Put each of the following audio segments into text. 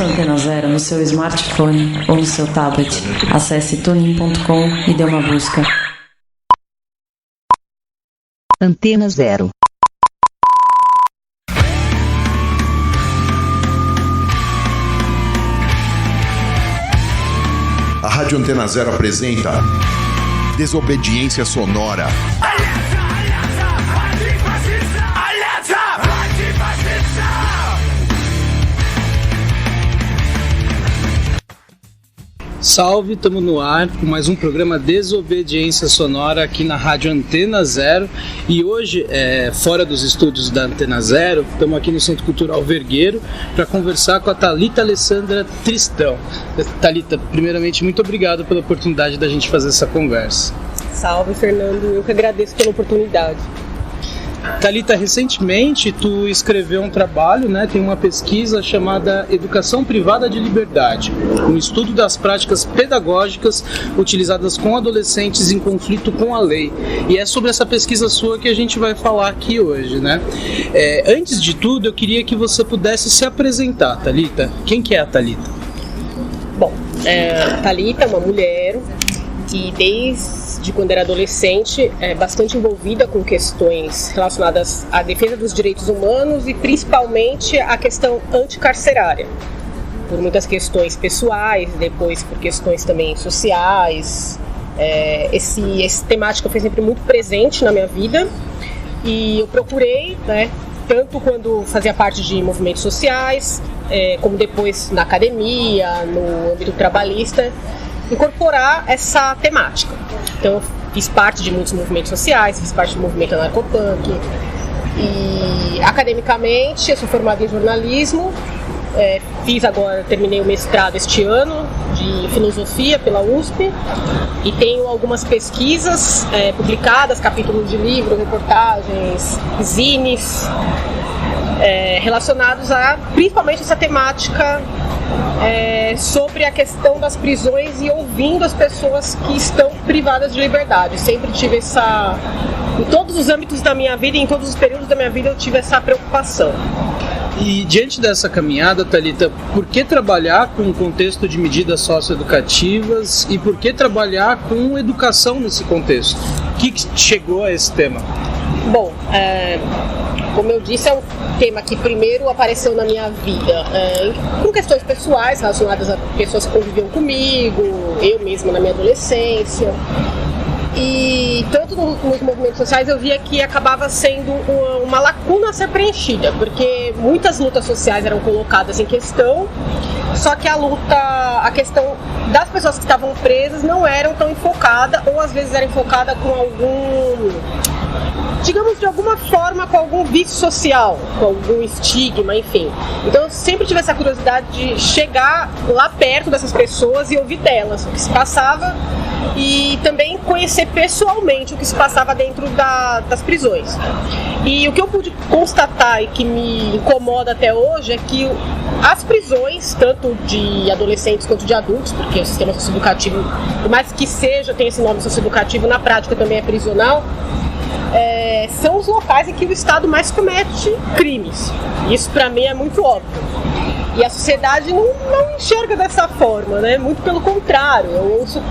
Ouça Antena Zero no seu smartphone ou no seu tablet. Acesse tunin.com e dê uma busca. Antena Zero. A Rádio Antena Zero apresenta Desobediência Sonora. Salve, estamos no ar com mais um programa Desobediência Sonora aqui na Rádio Antena Zero. E hoje, fora dos estúdios da Antena Zero, estamos aqui no Centro Cultural Vergueiro para conversar com a Thalita Alessandra Tristão. Thalita, primeiramente, muito obrigado pela oportunidade da gente fazer essa conversa. Salve, Fernando, eu que agradeço pela oportunidade. Thalita, recentemente tu escreveu um trabalho, tem uma pesquisa chamada Educação Privada de Liberdade, um estudo das práticas pedagógicas utilizadas com adolescentes em conflito com a lei. E é sobre essa pesquisa sua que a gente vai falar aqui hoje, Antes de tudo, eu queria que você pudesse se apresentar, Thalita. Quem que é a Thalita? Bom, Thalita é uma mulher que desde quando era adolescente é bastante envolvida com questões relacionadas à defesa dos direitos humanos e principalmente a questão anticarcerária, por muitas questões pessoais, depois por questões também sociais. Essa temática foi sempre muito presente na minha vida e eu procurei, tanto quando fazia parte de movimentos sociais, como depois na academia, no âmbito trabalhista, incorporar essa temática. Então eu fiz parte de muitos movimentos sociais, fiz parte do movimento anarcopunk e academicamente eu sou formada em jornalismo, terminei o mestrado este ano de filosofia pela USP e tenho algumas pesquisas publicadas, capítulos de livro, reportagens, zines, relacionados a principalmente essa temática sobre a questão das prisões e ouvindo as pessoas que estão privadas de liberdade. Sempre tive em todos os âmbitos da minha vida, em todos os períodos da minha vida, eu tive essa preocupação. E diante dessa caminhada, Thalita, por que trabalhar com um contexto de medidas socioeducativas e por que trabalhar com educação nesse contexto? O que chegou a esse tema? Bom, como eu disse, é um tema que primeiro apareceu na minha vida com questões pessoais relacionadas a pessoas que conviviam comigo, eu mesma na minha adolescência. E tanto nos movimentos sociais eu via que acabava sendo uma lacuna a ser preenchida, porque muitas lutas sociais eram colocadas em questão, só que a questão das pessoas que estavam presas não eram tão enfocada, ou às vezes era enfocada com de alguma forma, com algum vício social, com algum estigma, enfim. Então eu sempre tive essa curiosidade de chegar lá perto dessas pessoas e ouvir delas o que se passava e também conhecer pessoalmente o que se passava dentro das prisões. E o que eu pude constatar e que me incomoda até hoje é que as prisões, tanto de adolescentes quanto de adultos, porque o sistema socioeducativo, por mais que tenha esse nome socioeducativo, na prática também é prisional, são os locais em que o Estado mais comete crimes. Isso para mim é muito óbvio. E a sociedade não enxerga dessa forma, Muito pelo contrário. Eu ouço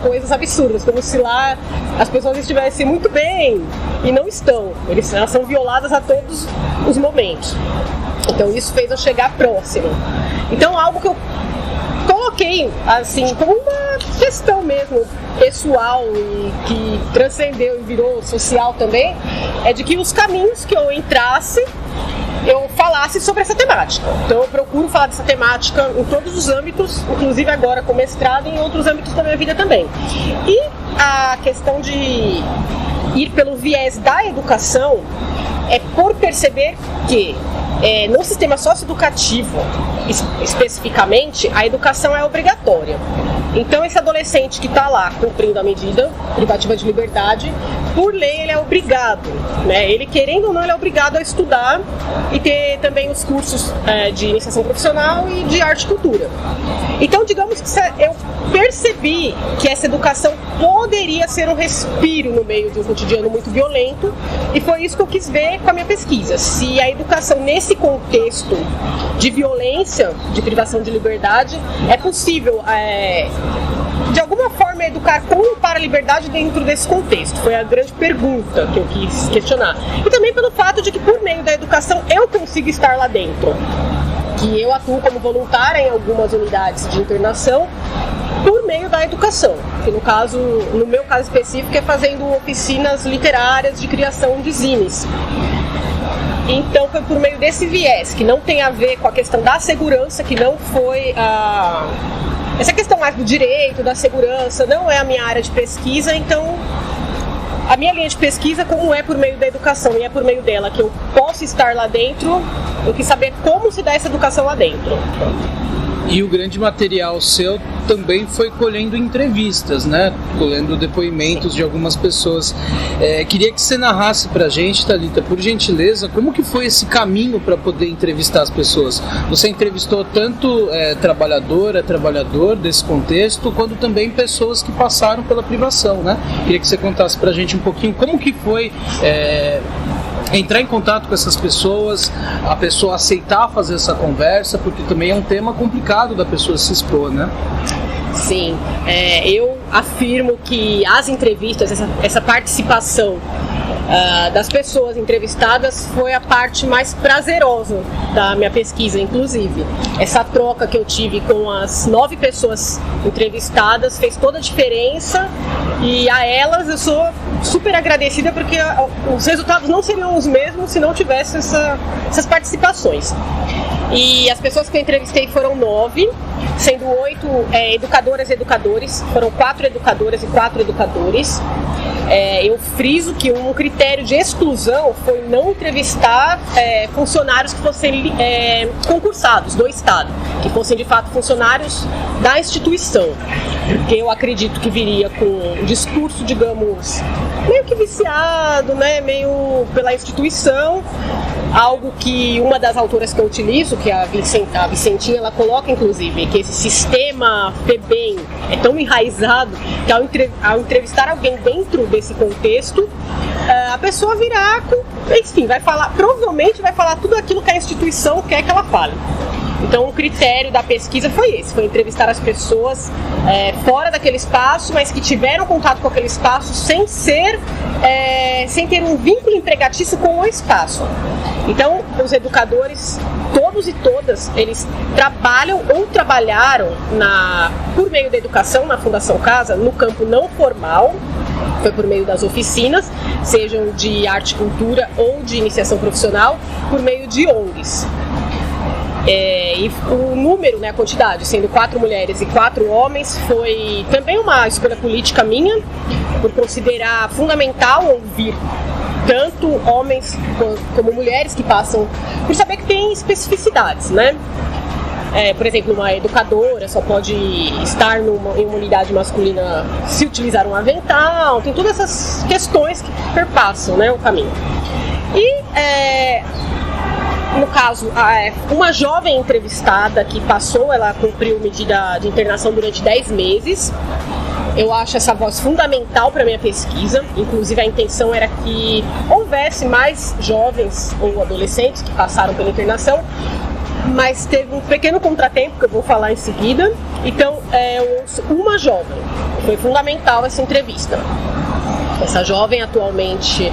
coisas absurdas, como se lá as pessoas estivessem muito bem e não estão. Elas são violadas a todos os momentos. Então isso fez eu chegar próximo. Então algo que eu coloquei assim como uma questão mesmo pessoal e que transcendeu e virou social também, é de que os caminhos que eu entrasse, eu falasse sobre essa temática. Então eu procuro falar dessa temática em todos os âmbitos, inclusive agora com mestrado e em outros âmbitos da minha vida também. E a questão de ir pelo viés da educação é por perceber que no sistema socioeducativo, especificamente, a educação é obrigatória. Então esse adolescente que está lá cumprindo a medida privativa de liberdade, por lei ele é obrigado, ele querendo ou não, ele é obrigado a estudar e ter também os cursos de iniciação profissional e de arte e cultura. Então digamos que eu percebi vi que essa educação poderia ser um respiro no meio de um cotidiano muito violento, e foi isso que eu quis ver com a minha pesquisa. Se a educação nesse contexto de violência, de privação de liberdade, é possível, de alguma forma, educar com e para a liberdade dentro desse contexto. Foi a grande pergunta que eu quis questionar. E também pelo fato de que, por meio da educação, eu consigo estar lá dentro. Que eu atuo como voluntária em algumas unidades de internação por meio da educação, que no meu caso específico, é fazendo oficinas literárias de criação de zines. Então foi por meio desse viés, que não tem a ver com a questão da segurança, que não foi essa questão mais do direito, da segurança, não é a minha área de pesquisa. Então a minha linha de pesquisa, como é por meio da educação e é por meio dela que eu posso estar lá dentro, eu quis saber como se dá essa educação lá dentro. E o grande material seu também foi colhendo entrevistas, né? Colhendo depoimentos de algumas pessoas. Queria que você narrasse pra gente, Thalita, por gentileza, como que foi esse caminho para poder entrevistar as pessoas? Você entrevistou tanto trabalhador desse contexto, quanto também pessoas que passaram pela privação, né? Queria que você contasse pra gente um pouquinho como que foi entrar em contato com essas pessoas, a pessoa aceitar fazer essa conversa, porque também é um tema complicado da pessoa se expor, né? Sim, eu afirmo que as entrevistas, essa participação das pessoas entrevistadas foi a parte mais prazerosa da minha pesquisa, inclusive. Essa troca que eu tive com as 9 pessoas entrevistadas fez toda a diferença, e a elas eu sou super agradecida, porque os resultados não seriam os mesmos se não tivesse essas participações. E as pessoas que eu entrevistei foram 9, sendo 8 educadoras e educadores, foram 4 educadoras e 4 educadores. Eu friso que um critério de exclusão foi não entrevistar funcionários que fossem concursados do Estado, que fossem de fato funcionários da instituição, porque eu acredito que viria com um discurso, digamos, meio que viciado, né, meio pela instituição, algo que uma das autoras que eu utilizo, que é a Vicentinha, ela coloca inclusive que esse sistema FEBEM é tão enraizado que ao entrevistar alguém dentro desse contexto, a pessoa virá, enfim, provavelmente vai falar tudo aquilo que a instituição quer que ela fale. Então o critério da pesquisa foi esse, foi entrevistar as pessoas fora daquele espaço, mas que tiveram contato com aquele espaço sem ter um vínculo empregatício com o espaço. Então os educadores, todos e todas, eles trabalham ou trabalharam por meio da educação na Fundação Casa, no campo não formal, foi por meio das oficinas, sejam de arte e cultura ou de iniciação profissional, por meio de ONGs. E o número, né, a quantidade, sendo 4 mulheres e 4 homens, foi também uma escolha política minha, por considerar fundamental ouvir tanto homens como mulheres que passam, por saber que tem especificidades, né? Por exemplo, uma educadora só pode estar em uma unidade masculina se utilizar um avental, tem todas essas questões que perpassam, né, o caminho. E no caso, uma jovem entrevistada que ela cumpriu medida de internação durante 10 meses. Eu acho essa voz fundamental para a minha pesquisa. Inclusive, a intenção era que houvesse mais jovens ou adolescentes que passaram pela internação, mas teve um pequeno contratempo que eu vou falar em seguida. Então, eu ouço uma jovem. Foi fundamental essa entrevista. Essa jovem atualmente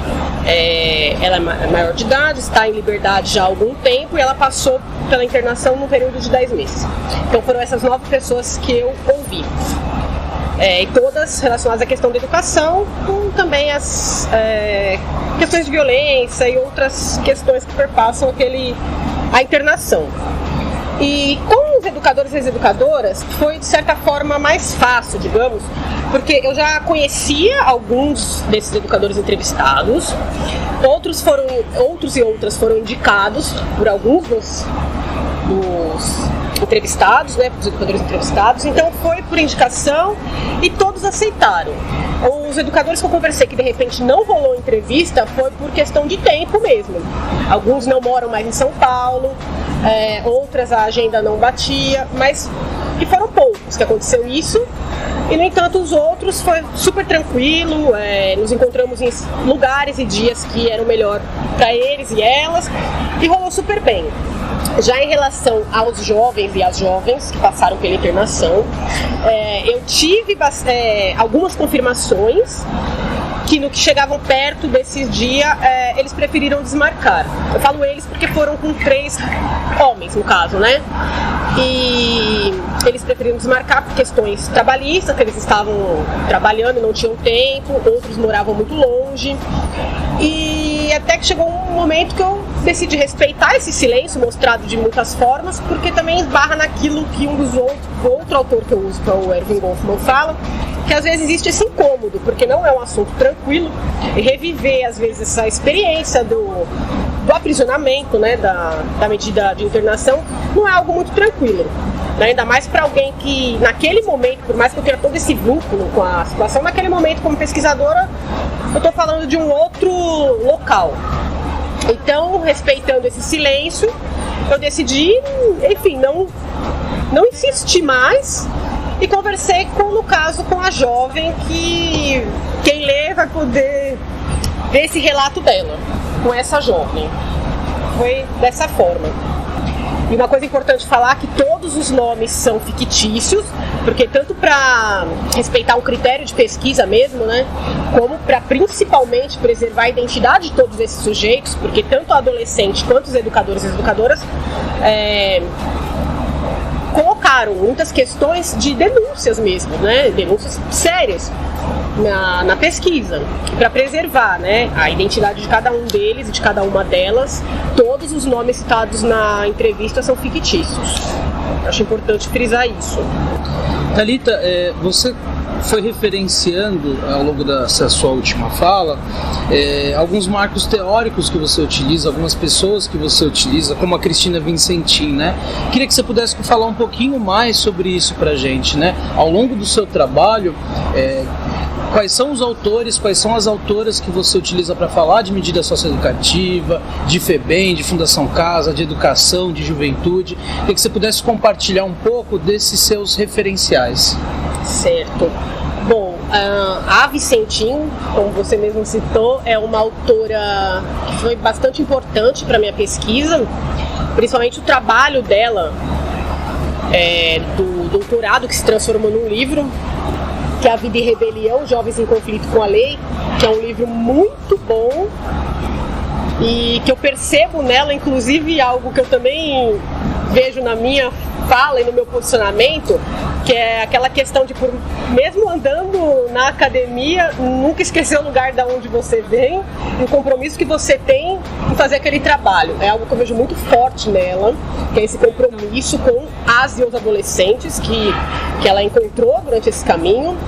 ela é maior de idade, está em liberdade já há algum tempo, e ela passou pela internação num período de 10 meses. Então foram essas 9 pessoas que eu ouvi. E todas relacionadas à questão da educação, com também as questões de violência e outras questões que perpassam a internação. E com os educadores e as educadoras foi, de certa forma, mais fácil, digamos, porque eu já conhecia alguns desses educadores entrevistados, outros e outras foram indicados por alguns dos entrevistados, né, os educadores entrevistados, então foi por indicação e todos aceitaram. Os educadores que eu conversei que de repente não rolou entrevista foi por questão de tempo mesmo. Alguns não moram mais em São Paulo, outras a agenda não batia, e foram poucos que aconteceu isso. E, no entanto, os outros foi super tranquilo, nos encontramos em lugares e dias que eram melhor para eles e elas, e rolou super bem. Já em relação aos jovens e às jovens que passaram pela internação, eu tive algumas confirmações que no que chegavam perto desse dia, eles preferiram desmarcar. Eu falo eles porque foram com 3 homens, no caso, né? E eles preferiram desmarcar por questões trabalhistas, que eles estavam trabalhando e não tinham tempo, outros moravam muito longe. E até que chegou um momento que eu decidi respeitar esse silêncio mostrado de muitas formas, porque também esbarra naquilo que outro autor que eu uso, que é o Erving Goffman, fala, que às vezes existe esse incômodo, porque não é um assunto tranquilo, e reviver às vezes essa experiência do aprisionamento, né, da medida de internação, não é algo muito tranquilo, né? Ainda mais para alguém que naquele momento, por mais que eu tenha todo esse vínculo com a situação, naquele momento como pesquisadora eu estou falando de um outro local. Então, respeitando esse silêncio, eu decidi, enfim, não insistir mais. E conversei no caso, com a jovem, que quem lê vai poder ver esse relato dela, com essa jovem. Foi dessa forma. E uma coisa importante falar que todos os nomes são fictícios, porque tanto para respeitar um critério de pesquisa mesmo, né, como para principalmente preservar a identidade de todos esses sujeitos, porque tanto a adolescente quanto os educadores e as educadoras colocaram muitas questões de denúncias mesmo, né? Denúncias sérias na pesquisa, para preservar, né, a identidade de cada um deles e de cada uma delas. Todos os nomes citados na entrevista são fictícios. Acho importante frisar isso. Thalita, você foi referenciando ao longo dessa sua última fala alguns marcos teóricos que você utiliza, algumas pessoas que você utiliza, como a Cristina Vincentin, né? Queria que você pudesse falar um pouquinho mais sobre isso pra gente, né? Ao longo do seu trabalho, quais são os autores, quais são as autoras que você utiliza para falar de medida socioeducativa, de FEBEM, de Fundação Casa, de educação, de juventude? Queria que você pudesse compartilhar um pouco desses seus referenciais. Certo. Bom, a Vincentin, como você mesmo citou, é uma autora que foi bastante importante para a minha pesquisa, principalmente o trabalho dela, do doutorado, que se transformou num livro, que é A Vida e Rebelião, Jovens em Conflito com a Lei, que é um livro muito bom e que eu percebo nela, inclusive, algo que eu também vejo na minha fala e no meu posicionamento, que é aquela questão de, mesmo andando na academia, nunca esquecer o lugar de onde você vem e o compromisso que você tem em fazer aquele trabalho. É algo que eu vejo muito forte nela, que é esse compromisso com as e os adolescentes que ela encontrou durante esse caminho.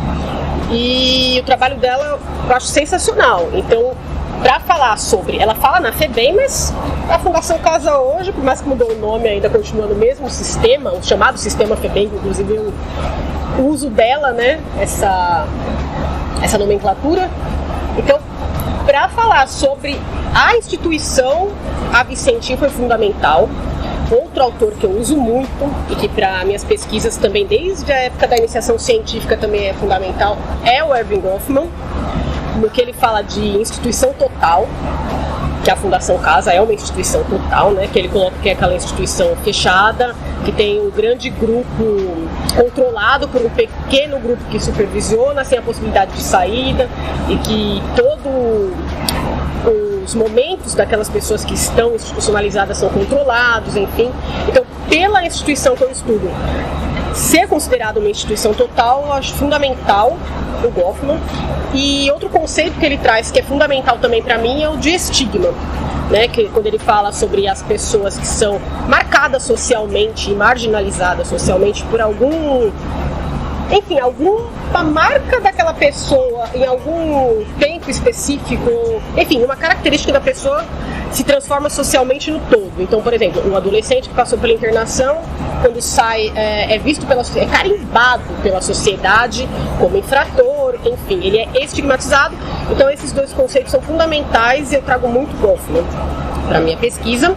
E o trabalho dela eu acho sensacional. Então, para falar sobre... Ela fala na FEBEM, mas a Fundação Casa hoje, por mais que mudou o nome, ainda continua no mesmo sistema, o chamado sistema FEBEM, inclusive o uso dela, né, essa nomenclatura. Então, para falar sobre a instituição, a Vincentin foi fundamental. Outro autor que eu uso muito e que para minhas pesquisas também, desde a época da iniciação científica, também é fundamental, é o Erving Goffman, no que ele fala de instituição total, que a Fundação Casa é uma instituição total, né? Que ele coloca que é aquela instituição fechada, que tem um grande grupo controlado por um pequeno grupo que supervisiona, sem a possibilidade de saída, e que todos os momentos daquelas pessoas que estão institucionalizadas são controlados, enfim. Então, pela instituição que eu estudo, ser considerado uma instituição total, eu acho fundamental o Goffman. E outro conceito que ele traz, que é fundamental também para mim, é o de estigma, né? Que quando ele fala sobre as pessoas que são marcadas socialmente e marginalizadas socialmente por alguma marca daquela pessoa em algum tempo específico, enfim, uma característica da pessoa se transforma socialmente no todo. Então, por exemplo, um adolescente que passou pela internação, quando sai, é visto é carimbado pela sociedade como infrator, enfim, ele é estigmatizado. Então, esses dois conceitos são fundamentais e eu trago muito Goffman para minha pesquisa.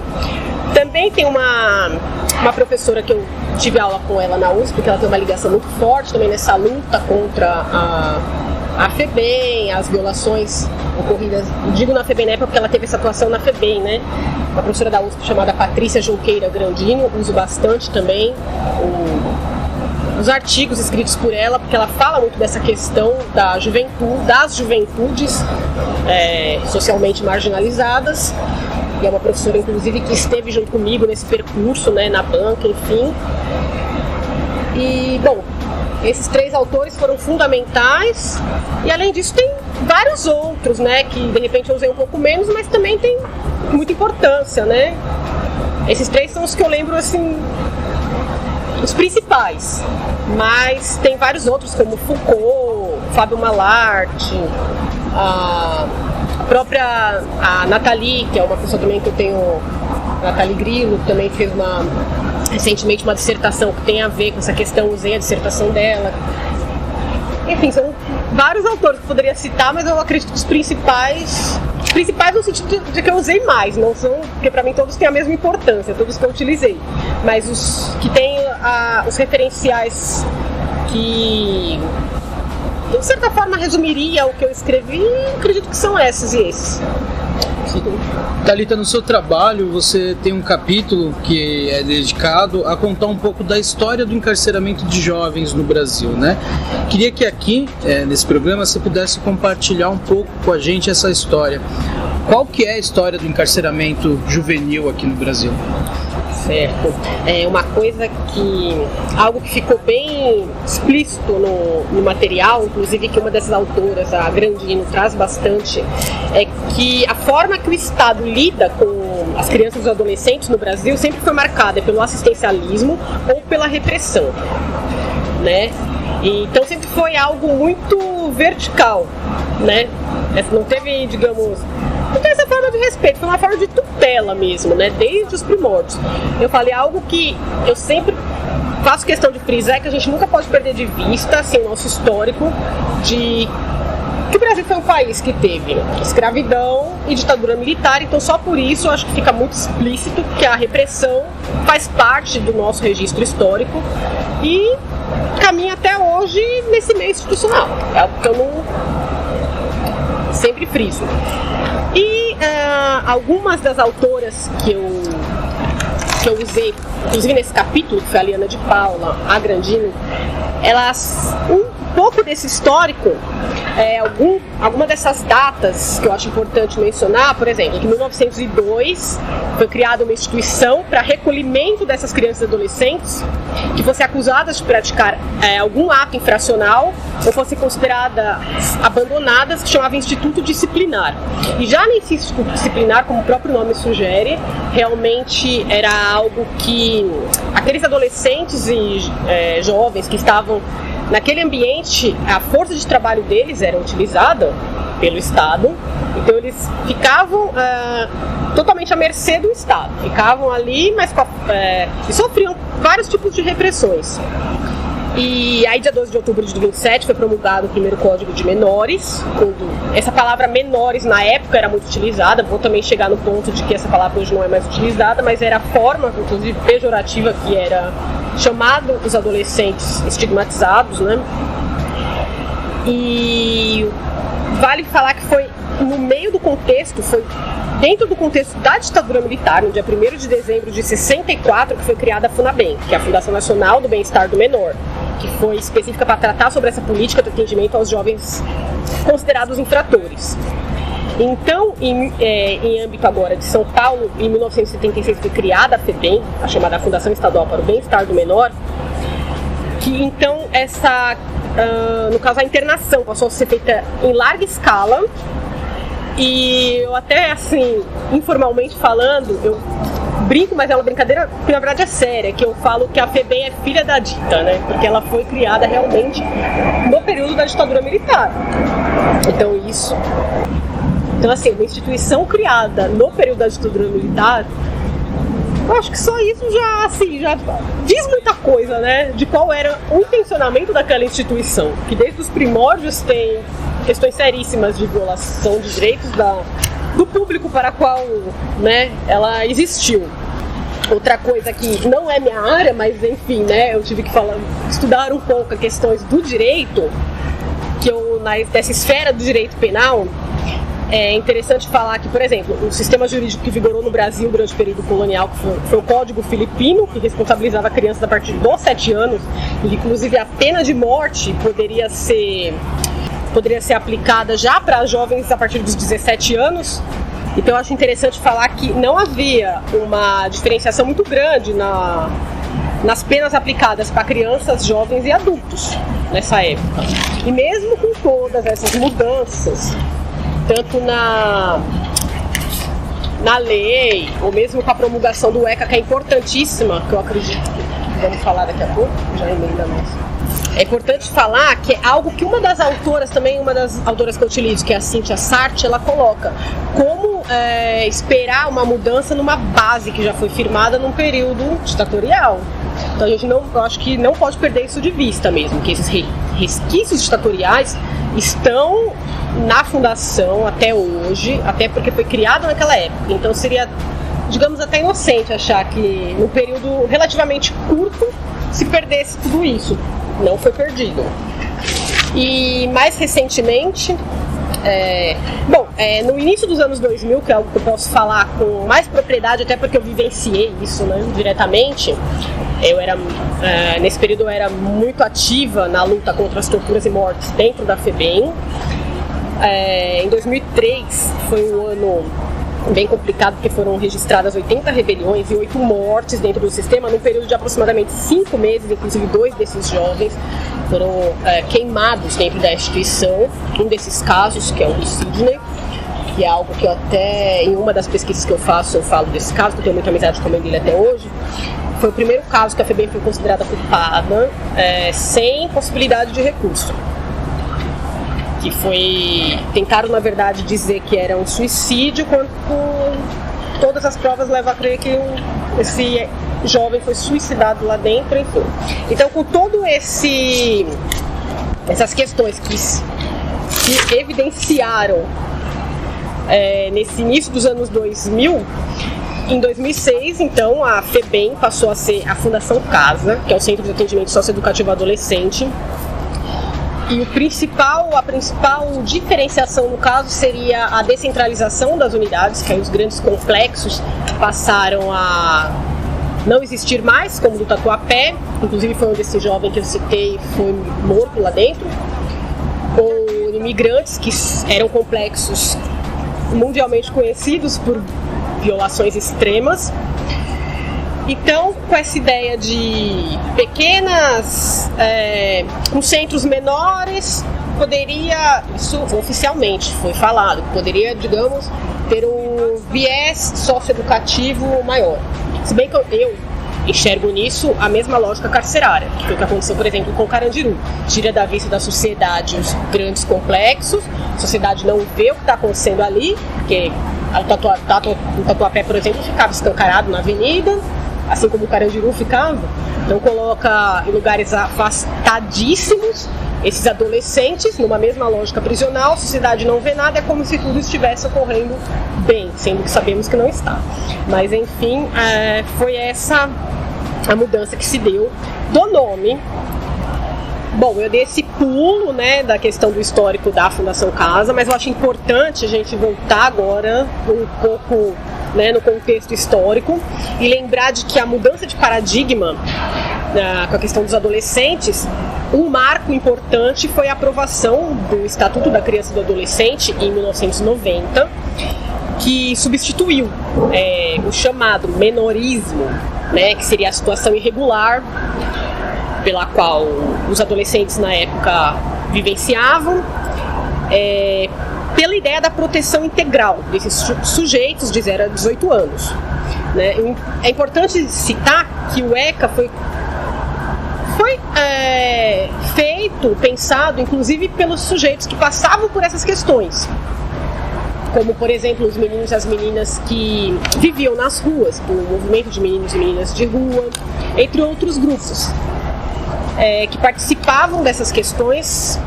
Também tem uma uma professora que eu tive aula com ela na USP, porque ela tem uma ligação muito forte também nessa luta contra a FEBEM, as violações ocorridas, digo na FEBEM na época porque ela teve essa atuação na FEBEM, né? Uma professora da USP chamada Patrícia Junqueira Grandino, uso bastante também os artigos escritos por ela, porque ela fala muito dessa questão da juventude, das juventudes socialmente marginalizadas, e é uma professora, inclusive, que esteve junto comigo nesse percurso, né, na banca, enfim. E, bom, esses 3 autores foram fundamentais, e além disso tem vários outros, né, que de repente eu usei um pouco menos, mas também tem muita importância, né. Esses 3 são os que eu lembro, assim, os principais, mas tem vários outros, como Foucault, Fábio Malarte, a própria Nathalie, que é uma pessoa também que eu tenho, Nathalie Grillo, que também fez recentemente uma dissertação que tem a ver com essa questão, usei a dissertação dela. Enfim, são vários autores que eu poderia citar, mas eu acredito que os principais no sentido de que eu usei mais, não são, porque para mim todos têm a mesma importância, todos que eu utilizei, mas os que têm os referenciais que de certa forma resumiria o que eu escrevi, acredito que são esses e esses. Thalita, no seu trabalho você tem um capítulo que é dedicado a contar um pouco da história do encarceramento de jovens no Brasil, né? Queria que aqui, nesse programa, você pudesse compartilhar um pouco com a gente essa história. Qual que é a história do encarceramento juvenil aqui no Brasil? Certo. É uma coisa algo que ficou bem explícito no material, inclusive que uma dessas autoras, a Grandino, traz bastante, é que a forma que o Estado lida com as crianças e os adolescentes no Brasil sempre foi marcada pelo assistencialismo ou pela repressão, né? Então sempre foi algo muito vertical, né? Não teve, digamos, não tem essa forma de respeito, foi uma forma de tutela mesmo, né? Desde os primórdios. Eu falei algo que eu sempre faço questão de frisar, é que a gente nunca pode perder de vista, assim, o nosso histórico de que o Brasil foi um país que teve escravidão e ditadura militar, então só por isso eu acho que fica muito explícito que a repressão faz parte do nosso registro histórico e caminha até hoje nesse meio institucional. É algo que eu não sempre friso. E algumas das autoras que eu usei, inclusive nesse capítulo, que foi a Liana de Paula, a Grandino, elas, um pouco desse histórico, alguma dessas datas que eu acho importante mencionar, por exemplo, que em 1902 foi criada uma instituição para recolhimento dessas crianças e adolescentes que fossem acusadas de praticar algum ato infracional ou fossem consideradas abandonadas, que chamava Instituto Disciplinar. E já nesse Instituto Disciplinar, como o próprio nome sugere, realmente era algo que aqueles adolescentes e jovens que estavam naquele ambiente, a força de trabalho deles era utilizada pelo Estado, então eles ficavam totalmente à mercê do Estado, ficavam ali, mas e sofriam vários tipos de repressões. E aí, dia 12 de outubro de 27, foi promulgado o primeiro Código de Menores, essa palavra menores na época era muito utilizada, vou também chegar no ponto de que essa palavra hoje não é mais utilizada, mas era a forma, inclusive pejorativa, que era chamado os adolescentes estigmatizados, né? E vale falar que foi no meio do contexto, foi dentro do contexto da ditadura militar, no dia 1º de dezembro de 64, que foi criada a FUNABEM, que é a Fundação Nacional do Bem-Estar do Menor, que foi específica para tratar sobre essa política de atendimento aos jovens considerados infratores. Então, em âmbito agora de São Paulo, em 1976 foi criada a FEBEM, a chamada Fundação Estadual para o Bem-Estar do Menor, que então no caso a internação passou a ser feita em larga escala, e eu até assim, informalmente falando, eu brinco, mas é uma brincadeira que na verdade é séria, que eu falo que a FEBEM é filha da dita, né? Porque ela foi criada realmente no período da ditadura militar. Então assim, uma instituição criada no período da ditadura militar, eu acho que só isso já diz muita coisa, né? De qual era o intencionamento daquela instituição, que desde os primórdios tem questões seríssimas de violação de direitos do público para qual, né, ela existiu. Outra coisa que não é minha área, mas enfim, né, eu tive que estudar um pouco as questões do direito, que dessa esfera do direito penal. É interessante falar que, por exemplo, o sistema jurídico que vigorou no Brasil durante o período colonial, que foi o Código Filipino, que responsabilizava crianças a partir dos 7 anos, e inclusive a pena de morte poderia ser aplicada já para jovens a partir dos 17 anos. Então eu acho interessante falar que não havia uma diferenciação muito grande nas penas aplicadas para crianças, jovens e adultos nessa época. E mesmo com todas essas mudanças, tanto na lei, ou mesmo com a promulgação do ECA, que é importantíssima, que eu acredito que vamos falar daqui a pouco, já emenda mais. É importante falar que é algo que uma das autoras que eu utilizo, que é a Cynthia Sartre, ela coloca como esperar uma mudança numa base que já foi firmada num período ditatorial. Então eu acho que não pode perder isso de vista mesmo, que esses resquícios ditatoriais estão na fundação até hoje, até porque foi criado naquela época. Então seria, digamos, até inocente achar que num período relativamente curto se perdesse tudo isso. Não foi perdido. E mais recentemente, no início dos anos 2000, que é algo que eu posso falar com mais propriedade, até porque eu vivenciei isso, né, diretamente, nesse período eu era muito ativa na luta contra as torturas e mortes dentro da FEBEM. Em 2003 foi um ano bem complicado, porque foram registradas 80 rebeliões e 8 mortes dentro do sistema, num período de aproximadamente 5 meses, inclusive 2 desses jovens foram queimados dentro da instituição. Um desses casos, que é o do Sidney, que é algo que eu até, em uma das pesquisas que eu faço, eu falo desse caso, que eu tenho muita amizade com ele até hoje. Foi o primeiro caso que a FEBEM foi considerada culpada, sem possibilidade de recurso. Tentaram, na verdade, dizer que era um suicídio, quando todas as provas levam a crer que esse jovem foi suicidado lá dentro, enfim. Então, com todo essas questões que evidenciaram nesse início dos anos 2000, em 2006, então, a FEBEM passou a ser a Fundação Casa, que é o Centro de Atendimento Socioeducativo Adolescente. E a principal diferenciação no caso seria a descentralização das unidades, que aí os grandes complexos passaram a não existir mais, como do Tatuapé, inclusive foi onde esse jovem que eu citei foi morto lá dentro, ou imigrantes, que eram complexos mundialmente conhecidos por violações extremas. Então, com essa ideia de com centros menores, isso oficialmente foi falado, poderia, digamos, ter um viés socioeducativo maior. Se bem que eu enxergo nisso a mesma lógica carcerária, que foi o que aconteceu, por exemplo, com Carandiru. Tira da vista da sociedade os grandes complexos, a sociedade não vê o que está acontecendo ali, porque o Tatuapé, por exemplo, ficava escancarado na avenida, assim como o Carandiru ficava. Então coloca em lugares afastadíssimos esses adolescentes numa mesma lógica prisional, a sociedade não vê nada, é como se tudo estivesse ocorrendo bem, sendo que sabemos que não está. Mas enfim, foi essa a mudança que se deu do nome. Bom, eu dei esse pulo, né, da questão do histórico da Fundação Casa, mas eu acho importante a gente voltar agora um pouco, né, no contexto histórico e lembrar de que a mudança de paradigma com a questão dos adolescentes, um marco importante foi a aprovação do Estatuto da Criança e do Adolescente em 1990, que substituiu o chamado menorismo, né, que seria a situação irregular pela qual os adolescentes na época vivenciavam, pela ideia da proteção integral desses sujeitos de 0 a 18 anos. Né? É importante citar que o ECA foi feito, pensado, inclusive pelos sujeitos que passavam por essas questões, como, por exemplo, os meninos e as meninas que viviam nas ruas, do movimento de meninos e meninas de rua, entre outros grupos, que participavam dessas questões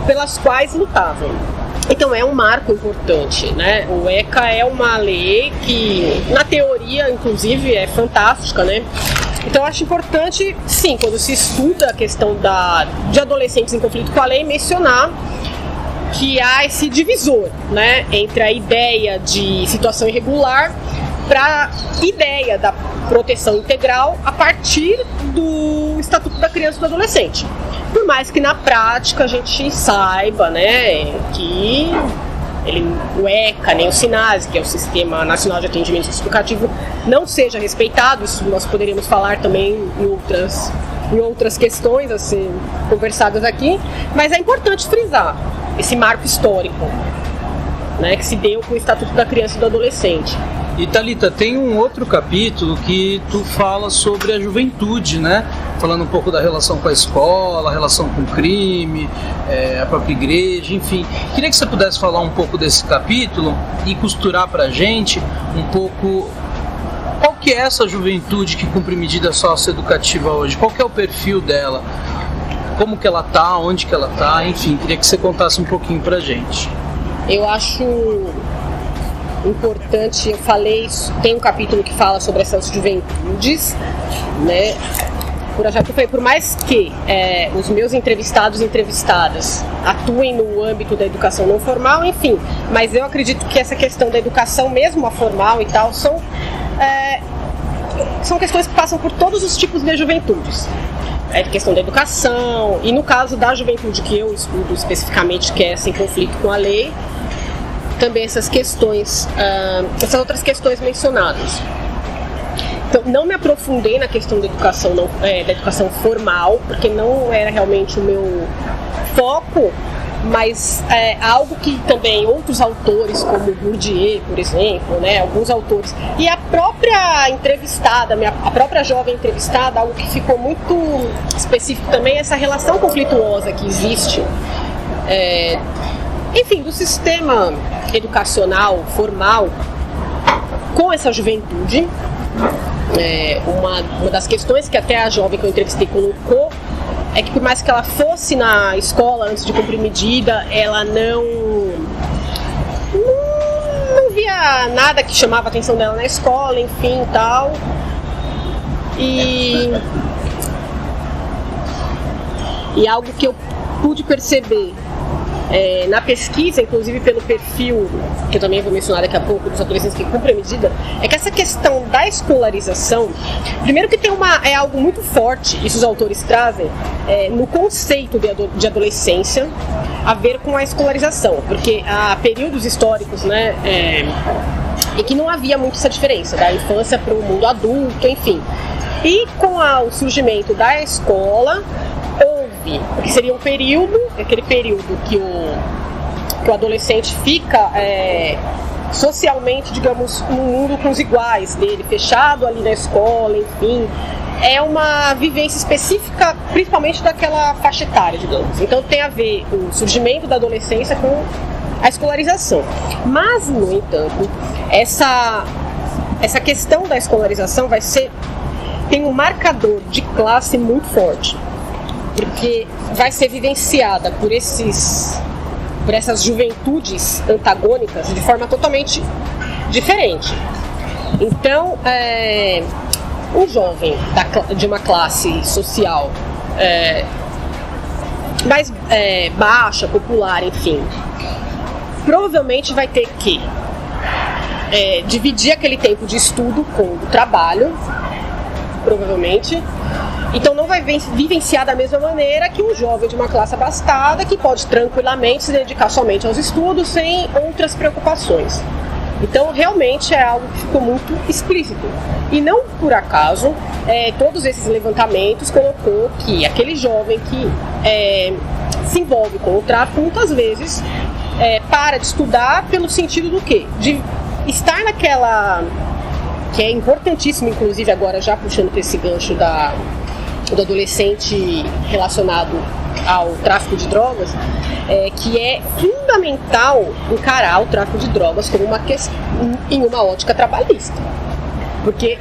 pelas quais lutavam. Então é um marco importante, né? O ECA é uma lei que, na teoria, inclusive, é fantástica, né? Então eu acho importante, sim, quando se estuda a questão de adolescentes em conflito com a lei, mencionar que há esse divisor, né, entre a ideia de situação irregular para a ideia da proteção integral a partir do Estatuto da Criança e do Adolescente. Por mais que na prática a gente saiba, né, que o ECA, nem o SINASE, que é o Sistema Nacional de Atendimento Educativo, não seja respeitado. Isso nós poderíamos falar também em outras questões a ser conversadas aqui, mas é importante frisar esse marco histórico, né, que se deu com o Estatuto da Criança e do Adolescente. E Thalita, tem um outro capítulo que tu fala sobre a juventude, né? Falando um pouco da relação com a escola, a relação com o crime, a própria igreja, enfim. Queria que você pudesse falar um pouco desse capítulo e costurar pra gente um pouco qual que é essa juventude que cumpre medida socioeducativa hoje, qual que é o perfil dela, como que ela tá, onde que ela tá, enfim, queria que você contasse um pouquinho pra gente. Eu acho importante, eu falei, tem um capítulo que fala sobre essas juventudes, né? Por mais que os meus entrevistados e entrevistadas atuem no âmbito da educação não formal, enfim, mas eu acredito que essa questão da educação, mesmo a formal e tal, são questões que passam por todos os tipos de juventudes. É questão da educação, e no caso da juventude que eu estudo especificamente, que é essa em conflito com a lei, também essas questões, essas outras questões mencionadas. Então, não me aprofundei na questão da educação, da educação formal, porque não era realmente o meu foco, mas algo que também outros autores, como Bourdieu, por exemplo, né, alguns autores, e a própria entrevistada, a própria jovem entrevistada, algo que ficou muito específico também, essa relação conflituosa que existe, enfim, do sistema educacional formal com essa juventude. Uma das questões que até a jovem que eu entrevistei colocou é que, por mais que ela fosse na escola antes de cumprir medida, ela não via nada que chamava a atenção dela na escola, enfim, tal. E algo que eu pude perceber na pesquisa, inclusive pelo perfil, que eu também vou mencionar daqui a pouco, dos adolescentes que cumprem a medida, é que essa questão da escolarização, primeiro que tem algo muito forte, isso os autores trazem, no conceito de adolescência, a ver com a escolarização, porque há períodos históricos, né, em que não havia muito essa diferença, da infância para o mundo adulto, enfim. E com o surgimento da escola, porque seria aquele período que o adolescente fica socialmente, digamos, no mundo com os iguais dele, fechado ali na escola, enfim. É uma vivência específica, principalmente daquela faixa etária, digamos. Então tem a ver o surgimento da adolescência com a escolarização. Mas, no entanto, essa questão da escolarização tem um marcador de classe muito forte, porque vai ser vivenciada por essas juventudes antagônicas de forma totalmente diferente. Então, um jovem de uma classe social mais baixa, popular, enfim, provavelmente vai ter que dividir aquele tempo de estudo com o trabalho, provavelmente. Então não vai vivenciar da mesma maneira que um jovem de uma classe abastada, que pode tranquilamente se dedicar somente aos estudos sem outras preocupações. Então realmente é algo que ficou muito explícito. E não por acaso, todos esses levantamentos colocou que aquele jovem que se envolve com o tráfico, muitas vezes para de estudar pelo sentido do quê? De estar naquela... que é importantíssimo, inclusive agora já puxando para esse gancho do adolescente relacionado ao tráfico de drogas, que é fundamental encarar o tráfico de drogas como uma questão em uma ótica trabalhista, porque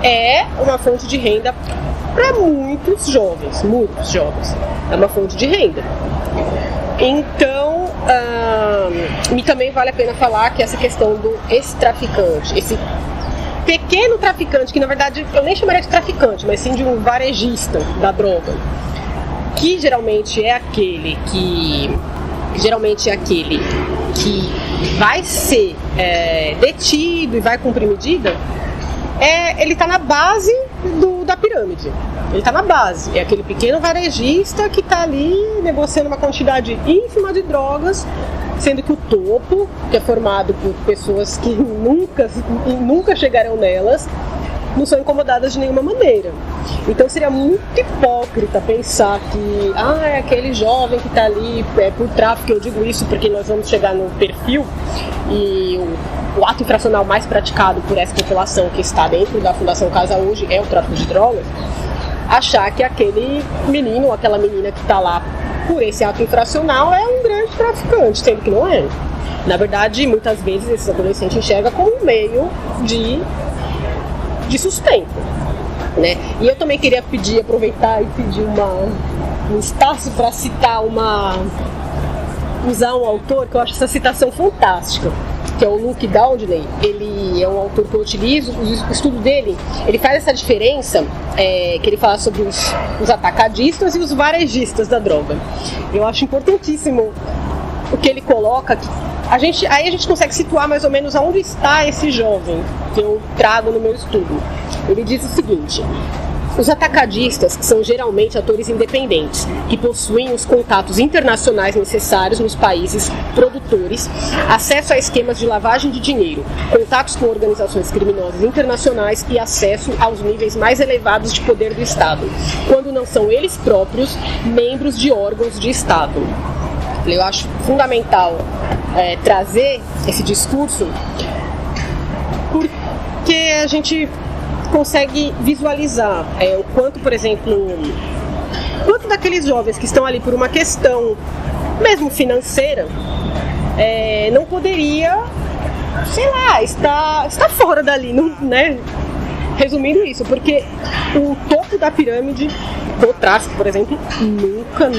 é uma fonte de renda para muitos jovens, é uma fonte de renda. Então e também vale a pena falar que essa questão esse traficante, esse pequeno traficante, que na verdade eu nem chamaria de traficante, mas sim de um varejista da droga, que geralmente é aquele que vai ser detido e vai cumprir medida, ele está na base da pirâmide. Ele está na base. É aquele pequeno varejista que está ali negociando uma quantidade ínfima de drogas, sendo que o topo, que é formado por pessoas que nunca chegarão nelas, não são incomodadas de nenhuma maneira. Então seria muito hipócrita pensar que é aquele jovem que está ali por tráfico. Eu digo isso porque nós vamos chegar no perfil, e o ato infracional mais praticado por essa população que está dentro da Fundação Casa hoje é o tráfico de drogas. Achar que aquele menino ou aquela menina que está lá por esse ato infracional é um grande traficante, sendo que não é. Na verdade, muitas vezes esses adolescentes enxergam como um meio de sustento, né? E eu também queria aproveitar e pedir um espaço para usar um autor que eu acho essa citação fantástica, que é o Luke Dowdney. Ele é um autor que eu utilizo. O estudo dele, ele faz essa diferença, que ele fala sobre os atacadistas e os varejistas da droga. Eu acho importantíssimo o que ele coloca, que aí a gente consegue situar mais ou menos aonde está esse jovem que eu trago no meu estudo. Ele diz o seguinte: os atacadistas são geralmente atores independentes, que possuem os contatos internacionais necessários nos países produtores, acesso a esquemas de lavagem de dinheiro, contatos com organizações criminosas internacionais e acesso aos níveis mais elevados de poder do Estado, quando não são eles próprios membros de órgãos de Estado. Eu acho fundamental trazer esse discurso, porque a gente consegue visualizar o quanto, por exemplo, quanto daqueles jovens que estão ali por uma questão mesmo financeira não poderia, sei lá, estar fora dali, não, né? Resumindo isso, porque o topo da pirâmide do tráfico, por exemplo, nunca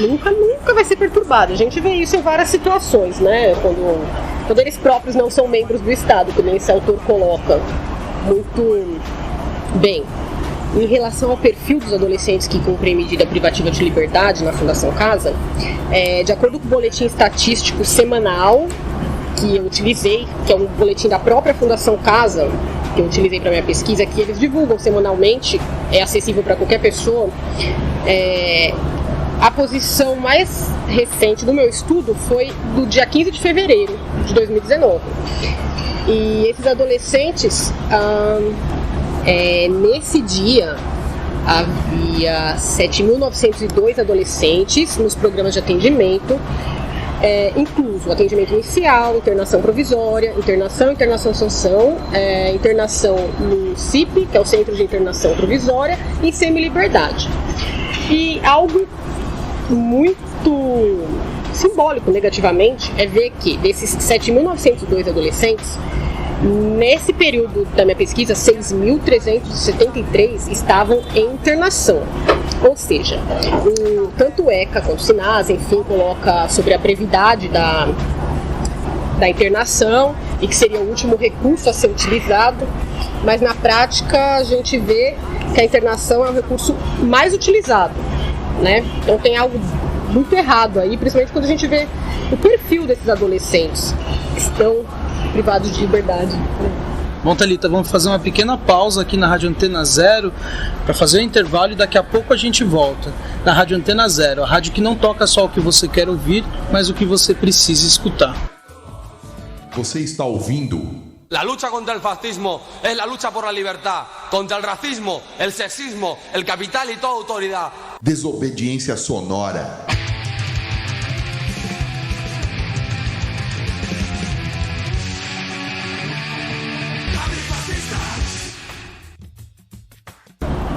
vai ser perturbado. A gente vê isso em várias situações, né? Quando eles próprios não são membros do Estado, que nem esse autor coloca muito bem. Em relação ao perfil dos adolescentes que cumprem medida privativa de liberdade na Fundação Casa, de acordo com o boletim estatístico semanal que eu utilizei, que é um boletim da própria Fundação Casa, que eu utilizei para minha pesquisa, que eles divulgam semanalmente, é acessível para qualquer pessoa. A posição mais recente do meu estudo foi do dia 15 de fevereiro de 2019. E esses adolescentes, nesse dia, havia 7.902 adolescentes nos programas de atendimento, incluso atendimento inicial, internação provisória, internação-sanção, internação no CIP, que é o Centro de Internação Provisória, e semi-liberdade. E algo muito simbólico, negativamente, é ver que desses 7.902 adolescentes, nesse período da minha pesquisa, 6.373 estavam em internação. Ou seja, tanto o ECA quanto o SINASA, enfim, coloca sobre a brevidade da internação e que seria o último recurso a ser utilizado, mas na prática a gente vê que a internação é o recurso mais utilizado, né? Então tem algo muito errado aí, principalmente quando a gente vê o perfil desses adolescentes que estão privados de liberdade. Bom, Thalita, vamos fazer uma pequena pausa aqui na Rádio Antena Zero para fazer o intervalo e daqui a pouco a gente volta. Na Rádio Antena Zero, a rádio que não toca só o que você quer ouvir, mas o que você precisa escutar. Você está ouvindo? La lucha contra el fascismo es la lucha por la libertad, contra el racismo, el sexismo, el capital y toda autoridad. Desobediência sonora.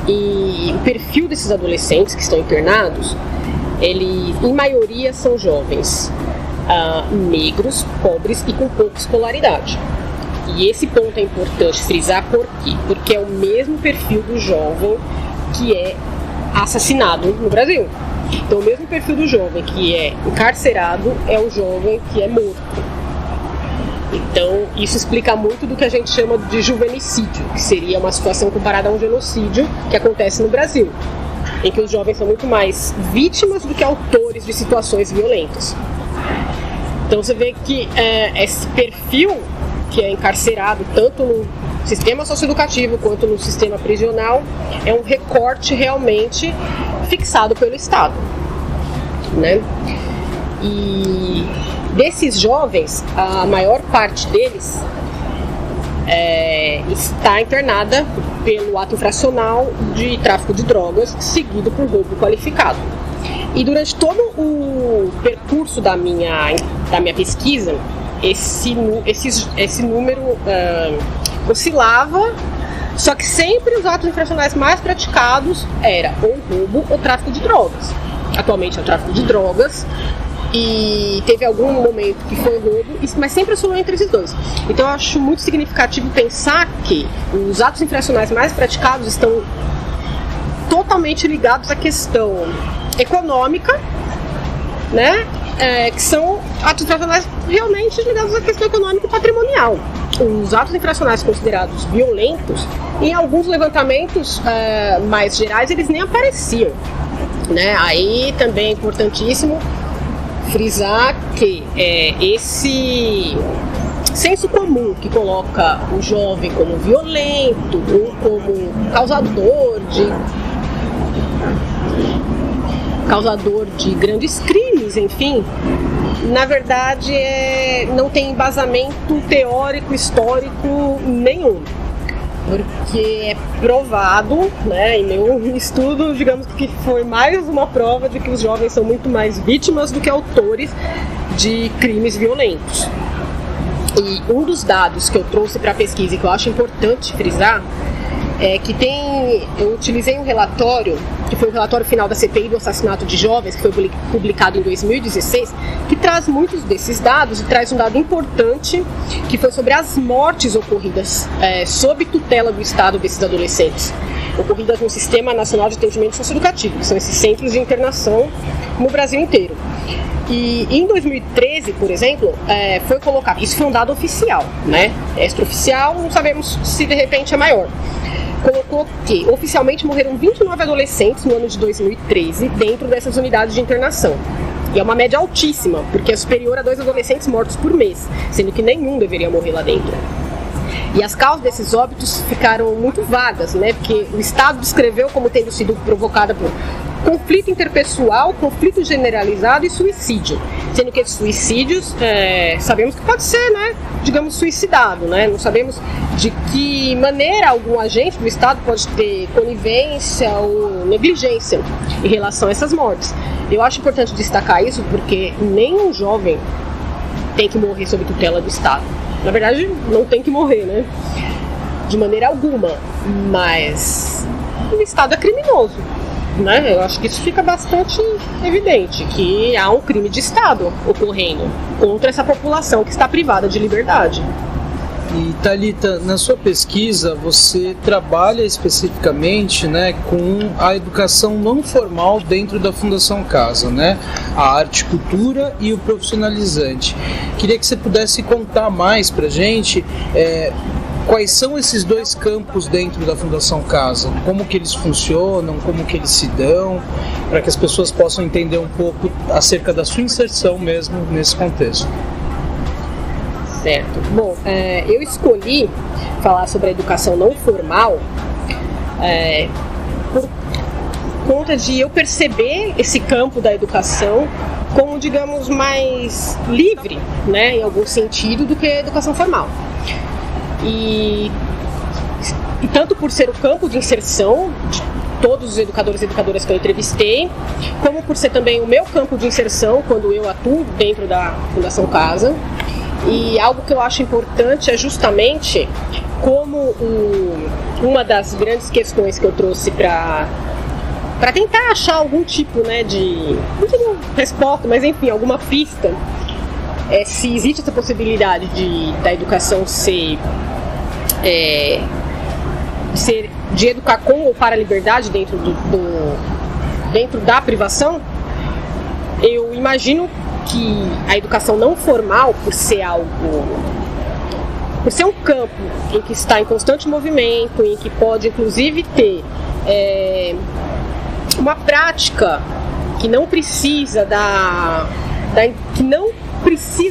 E o perfil desses adolescentes que estão internados, eles, em maioria, são jovens negros, pobres e com pouca escolaridade. E esse ponto é importante frisar, por quê? Porque é o mesmo perfil do jovem que é assassinado no Brasil. Então o mesmo perfil do jovem que é encarcerado é o jovem que é morto. Então isso explica muito do que a gente chama de juvenicídio, que seria uma situação comparada a um genocídio que acontece no Brasil, em que os jovens são muito mais vítimas do que autores de situações violentas. Então você vê que esse perfil que é encarcerado tanto no sistema socioeducativo quanto no sistema prisional é um recorte realmente fixado pelo Estado, né? E desses jovens, a maior parte deles está internada pelo ato infracional de tráfico de drogas, seguido por roubo qualificado. E durante todo o percurso da minha pesquisa, esse número oscilava, só que sempre os atos infracionais mais praticados era ou roubo ou tráfico de drogas. Atualmente é o tráfico de drogas, e teve algum momento que foi roubo, mas sempre oscilou entre esses dois. Então eu acho muito significativo pensar que os atos infracionais mais praticados estão totalmente ligados à questão econômica, né? Que são atos infracionais realmente ligados à questão econômica e patrimonial. Os atos infracionais considerados violentos, em alguns levantamentos mais gerais, eles nem apareciam, né? Aí também é importantíssimo frisar que esse senso comum que coloca o jovem como violento ou como causador de grandes crimes, enfim, na verdade não tem embasamento teórico, histórico nenhum. Porque é provado, né, em meu estudo, digamos que foi mais uma prova de que os jovens são muito mais vítimas do que autores de crimes violentos. E um dos dados que eu trouxe para a pesquisa e que eu acho importante frisar é que eu utilizei um relatório, que foi o relatório final da CPI do assassinato de jovens, que foi publicado em 2016, que traz muitos desses dados e traz um dado importante, que foi sobre as mortes ocorridas sob tutela do Estado desses adolescentes, ocorridas no Sistema Nacional de Atendimento Socioeducativo, que são esses centros de internação no Brasil inteiro. E em 2013, por exemplo, foi colocado, isso foi um dado oficial, né? Extraoficial, não sabemos se de repente é maior. Colocou que oficialmente morreram 29 adolescentes no ano de 2013 dentro dessas unidades de internação. E é uma média altíssima, porque é superior a 2 adolescentes mortos por mês, sendo que nenhum deveria morrer lá dentro. E as causas desses óbitos ficaram muito vagas, né? Porque o Estado descreveu como tendo sido provocada por conflito interpessoal, conflito generalizado e suicídio. Sendo que esses suicídios, sabemos que pode ser, né, digamos, suicidado, né? Não sabemos de que maneira algum agente do Estado pode ter conivência ou negligência em relação a essas mortes. Eu acho importante destacar isso porque nenhum jovem tem que morrer sob tutela do Estado. Na verdade, não tem que morrer, né? De maneira alguma. Mas o Estado é criminoso, né? Eu acho que isso fica bastante evidente, que há um crime de Estado ocorrendo contra essa população que está privada de liberdade. E Thalita, na sua pesquisa você trabalha especificamente, né, com a educação não formal dentro da Fundação Casa, né? A arte, cultura e o profissionalizante. Queria que você pudesse contar mais pra gente quais são esses dois campos dentro da Fundação Casa, como que eles funcionam, como que eles se dão, para que as pessoas possam entender um pouco acerca da sua inserção mesmo nesse contexto. Certo. Bom, eu escolhi falar sobre a educação não formal por conta de eu perceber esse campo da educação como, digamos, mais livre, né, em algum sentido, do que a educação formal. E tanto por ser o campo de inserção de todos os educadores e educadoras que eu entrevistei, como por ser também o meu campo de inserção quando eu atuo dentro da Fundação Casa. E algo que eu acho importante é justamente como uma das grandes questões que eu trouxe para tentar achar algum tipo, né, de, não sei, resposta, mas enfim, alguma pista, se existe essa possibilidade da educação ser de educar com ou para a liberdade dentro da privação, eu imagino que a educação não formal, por ser um campo em que está em constante movimento, em que pode inclusive ter uma prática que não precisa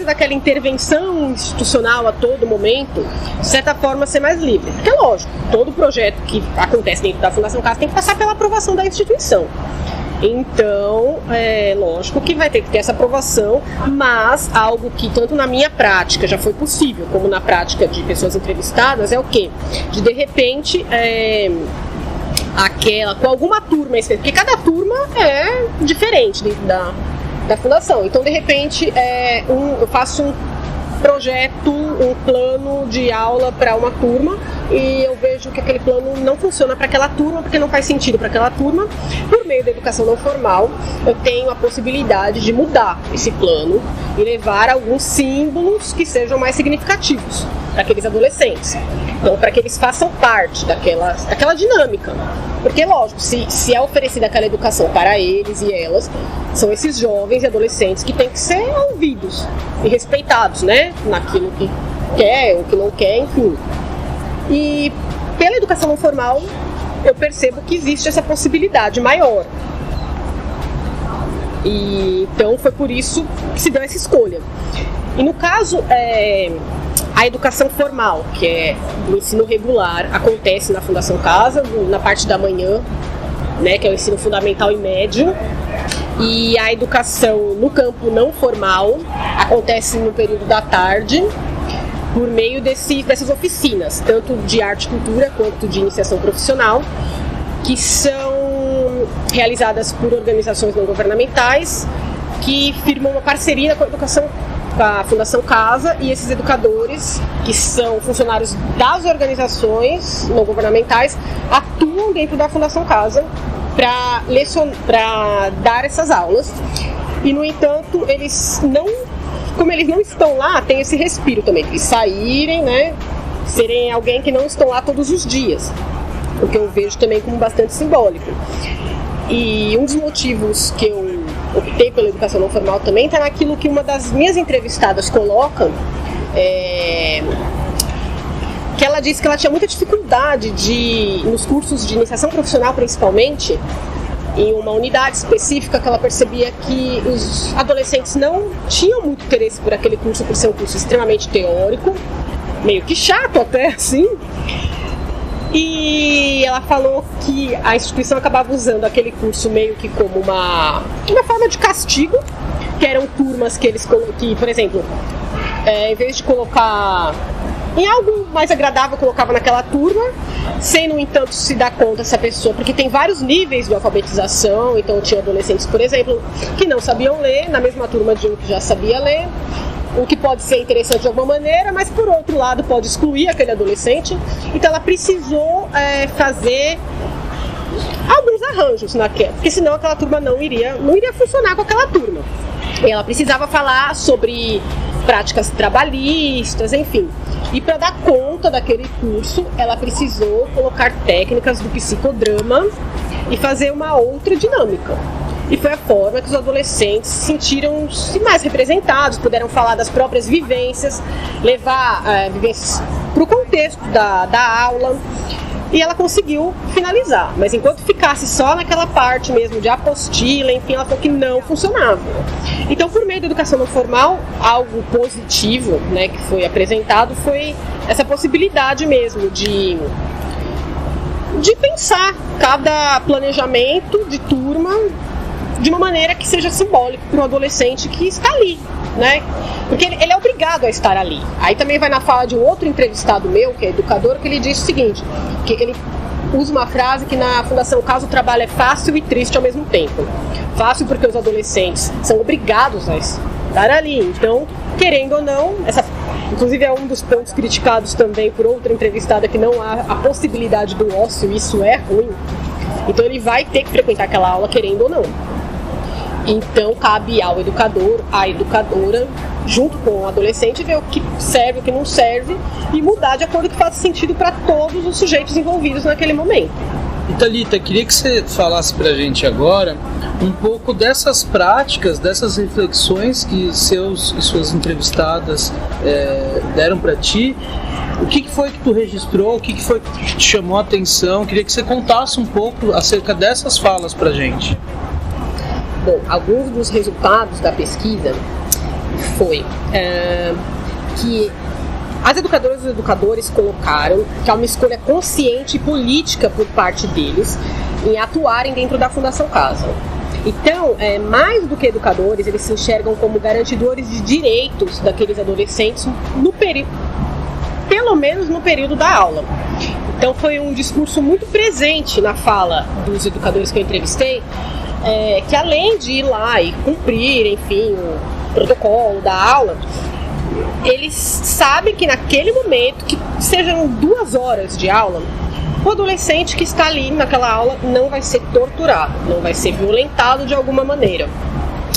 daquela intervenção institucional a todo momento, de certa forma ser mais livre. Porque é lógico, todo projeto que acontece dentro da Fundação Casa tem que passar pela aprovação da instituição. Então, é lógico que vai ter que ter essa aprovação, mas algo que tanto na minha prática já foi possível, como na prática de pessoas entrevistadas, é o quê? De repente, com alguma turma, porque cada turma é diferente dentro da fundação. Então, de repente, eu faço um projeto, um plano de aula para uma turma e eu vejo que aquele plano não funciona para aquela turma, porque não faz sentido para aquela turma. Por meio da educação não formal, eu tenho a possibilidade de mudar esse plano e levar alguns símbolos que sejam mais significativos para aqueles adolescentes. Então, para que eles façam parte daquela dinâmica. Porque, lógico, se é oferecida aquela educação para eles e elas, são esses jovens e adolescentes que têm que ser ouvidos e respeitados, né? Naquilo que quer ou que não quer, enfim. E pela educação não formal, eu percebo que existe essa possibilidade maior. E então foi por isso que se deu essa escolha. E no caso, a educação formal, que é o ensino regular, acontece na Fundação Casa, na parte da manhã, né, que é o ensino fundamental e médio. E a educação no campo não formal acontece no período da tarde, por meio dessas oficinas, tanto de arte e cultura quanto de iniciação profissional, que são realizadas por organizações não governamentais que firmam uma parceria com a Fundação Casa, e esses educadores, que são funcionários das organizações não governamentais, atuam dentro da Fundação Casa para dar essas aulas. E, no entanto, como eles não estão lá, tem esse respiro também, de saírem, né, serem alguém que não estão lá todos os dias, o que eu vejo também como bastante simbólico. E um dos motivos que eu optei pela educação não formal também está naquilo que uma das minhas entrevistadas coloca, que ela disse que ela tinha muita dificuldade nos cursos de iniciação profissional, principalmente, em uma unidade específica, que ela percebia que os adolescentes não tinham muito interesse por aquele curso, por ser um curso extremamente teórico, meio que chato até, assim. E ela falou que a instituição acabava usando aquele curso meio que como uma forma de castigo, que eram turmas que por exemplo, em vez de colocar em algo mais agradável, colocava naquela turma, sem, no entanto, se dar conta essa pessoa, porque tem vários níveis de alfabetização. Então tinha adolescentes, por exemplo, que não sabiam ler, na mesma turma de um que já sabia ler, o que pode ser interessante de alguma maneira, mas por outro lado pode excluir aquele adolescente. Então ela precisou fazer alguns arranjos naquela, porque senão aquela turma não iria funcionar com aquela turma. E ela precisava falar sobre práticas trabalhistas, enfim. E para dar conta daquele curso, ela precisou colocar técnicas do psicodrama e fazer uma outra dinâmica. E foi a forma que os adolescentes se sentiram-se mais representados, puderam falar das próprias vivências, levar vivências para o contexto da aula. E ela conseguiu finalizar, mas enquanto ficasse só naquela parte mesmo de apostila, enfim, ela falou que não funcionava. Então, por meio da educação não formal, algo positivo, né, que foi apresentado foi essa possibilidade mesmo de pensar cada planejamento de turma de uma maneira que seja simbólico para o adolescente que está ali, né? Porque ele é obrigado a estar ali. Aí também vai na fala de um outro entrevistado meu, que é educador, que ele diz o seguinte, que ele usa uma frase que na Fundação Casa o trabalho é fácil e triste ao mesmo tempo. Fácil porque os adolescentes são obrigados a estar ali. Então, querendo ou não, inclusive é um dos pontos criticados também por outra entrevistada, que não há a possibilidade do ócio, isso é ruim. Então ele vai ter que frequentar aquela aula querendo ou não. Então cabe ao educador, à educadora, junto com o adolescente, ver o que serve, o que não serve e mudar de acordo com o que faz sentido para todos os sujeitos envolvidos naquele momento. E Thalita, queria que você falasse pra gente agora um pouco dessas práticas, dessas reflexões que seus e suas entrevistadas deram pra ti. O que foi que tu registrou? O que foi que te chamou a atenção? Queria que você contasse um pouco acerca dessas falas pra gente. Bom, alguns dos resultados da pesquisa foi que as educadoras e os educadores colocaram que há uma escolha consciente e política por parte deles em atuarem dentro da Fundação Casa. Então, mais do que educadores, eles se enxergam como garantidores de direitos daqueles adolescentes pelo menos no período da aula. Então foi um discurso muito presente na fala dos educadores que eu entrevistei, que além de ir lá e cumprir, enfim, o protocolo da aula, eles sabem que naquele momento, que sejam 2 horas de aula, o adolescente que está ali naquela aula não vai ser torturado, não vai ser violentado de alguma maneira.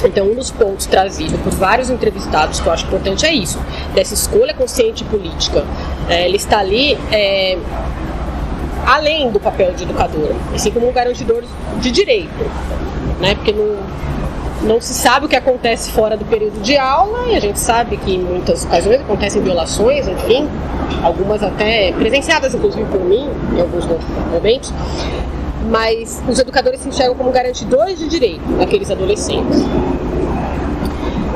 Então, um dos pontos trazido por vários entrevistados que eu acho importante é isso, dessa escolha consciente política. Ele está ali além do papel de educador, assim como um garantidor de direito, né? Porque não se sabe o que acontece fora do período de aula, e a gente sabe que em muitas ocasiões acontecem violações, enfim, algumas até presenciadas, inclusive por mim, em alguns momentos. Mas os educadores se enxergam como garantidores de direito daqueles adolescentes.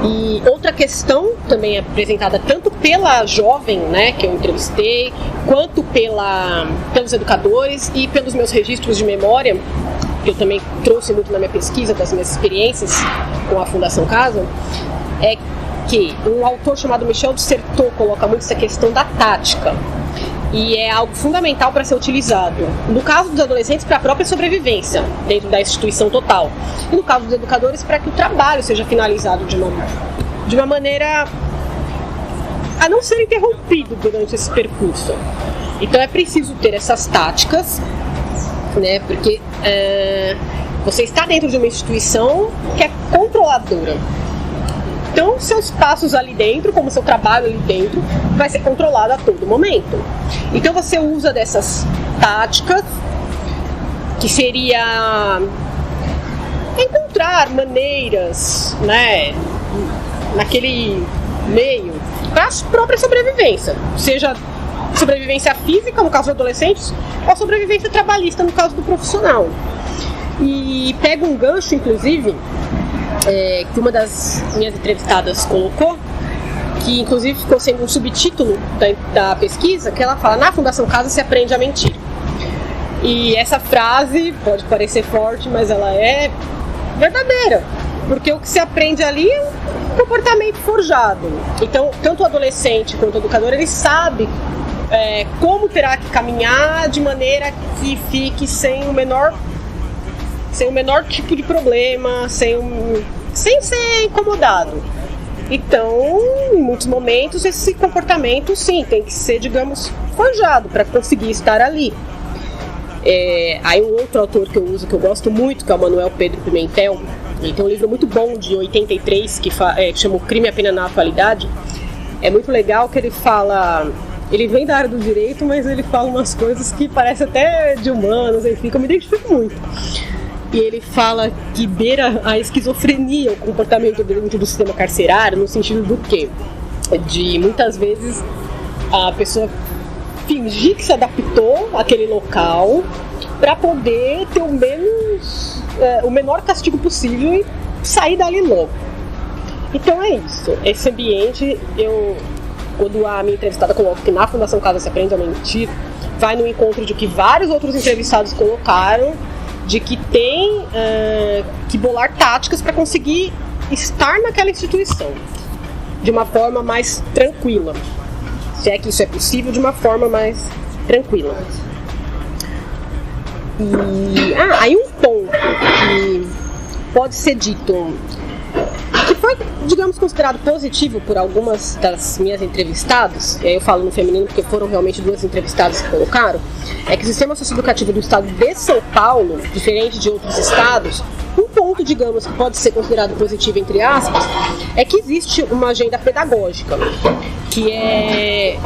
E outra questão também apresentada tanto pela jovem, né, que eu entrevistei, quanto pelos educadores e pelos meus registros de memória, que eu também trouxe muito na minha pesquisa, das minhas experiências com a Fundação Casa, é que um autor chamado Michel Dissertot coloca muito essa questão da tática. E é algo fundamental para ser utilizado, no caso dos adolescentes, para a própria sobrevivência dentro da instituição total, e no caso dos educadores, para que o trabalho seja finalizado de uma maneira a não ser interrompido durante esse percurso. Então é preciso ter essas táticas, né, porque você está dentro de uma instituição que é controladora. Então, seus passos ali dentro, como seu trabalho ali dentro, vai ser controlado a todo momento. Então, você usa dessas táticas, que seria encontrar maneiras, né, naquele meio, para a própria sobrevivência. Seja sobrevivência física, no caso dos adolescentes, ou sobrevivência trabalhista, no caso do profissional. E pega um gancho, inclusive, que uma das minhas entrevistadas colocou, que inclusive ficou sendo um subtítulo da pesquisa, que ela fala: na Fundação Casa se aprende a mentir. E essa frase pode parecer forte, mas ela é verdadeira, porque o que se aprende ali é um comportamento forjado. Então, tanto o adolescente quanto o educador, ele sabe como terá que caminhar de maneira que fique sem o menor tipo de problema, sem ser incomodado. Então, em muitos momentos, esse comportamento, sim, tem que ser, digamos, forjado para conseguir estar ali. Aí um outro autor que eu uso, que eu gosto muito, que é o Manuel Pedro Pimentel, ele tem um livro muito bom, de 83, que chama O Crime e a Pena na Atualidade. É muito legal que ele fala... Ele vem da área do direito, mas ele fala umas coisas que parecem até de humanas, enfim, que eu me identifico muito. E ele fala que beira a esquizofrenia o comportamento dentro do sistema carcerário, no sentido do quê? De muitas vezes a pessoa fingir que se adaptou àquele local para poder ter o menor castigo possível e sair dali logo. Então é isso. Esse ambiente, quando a minha entrevistada coloca que na Fundação Casa se aprende a mentir, vai no encontro de que vários outros entrevistados colocaram, de que tem que bolar táticas para conseguir estar naquela instituição de uma forma mais tranquila. Se é que isso é possível, de uma forma mais tranquila. E aí um ponto que pode ser dito, que foi, digamos, considerado positivo por algumas das minhas entrevistadas, e aí eu falo no feminino porque foram realmente 2 entrevistadas que colocaram, é que o sistema socioeducativo do estado de São Paulo, diferente de outros estados, um ponto, digamos, que pode ser considerado positivo, entre aspas, é que existe uma agenda pedagógica, que é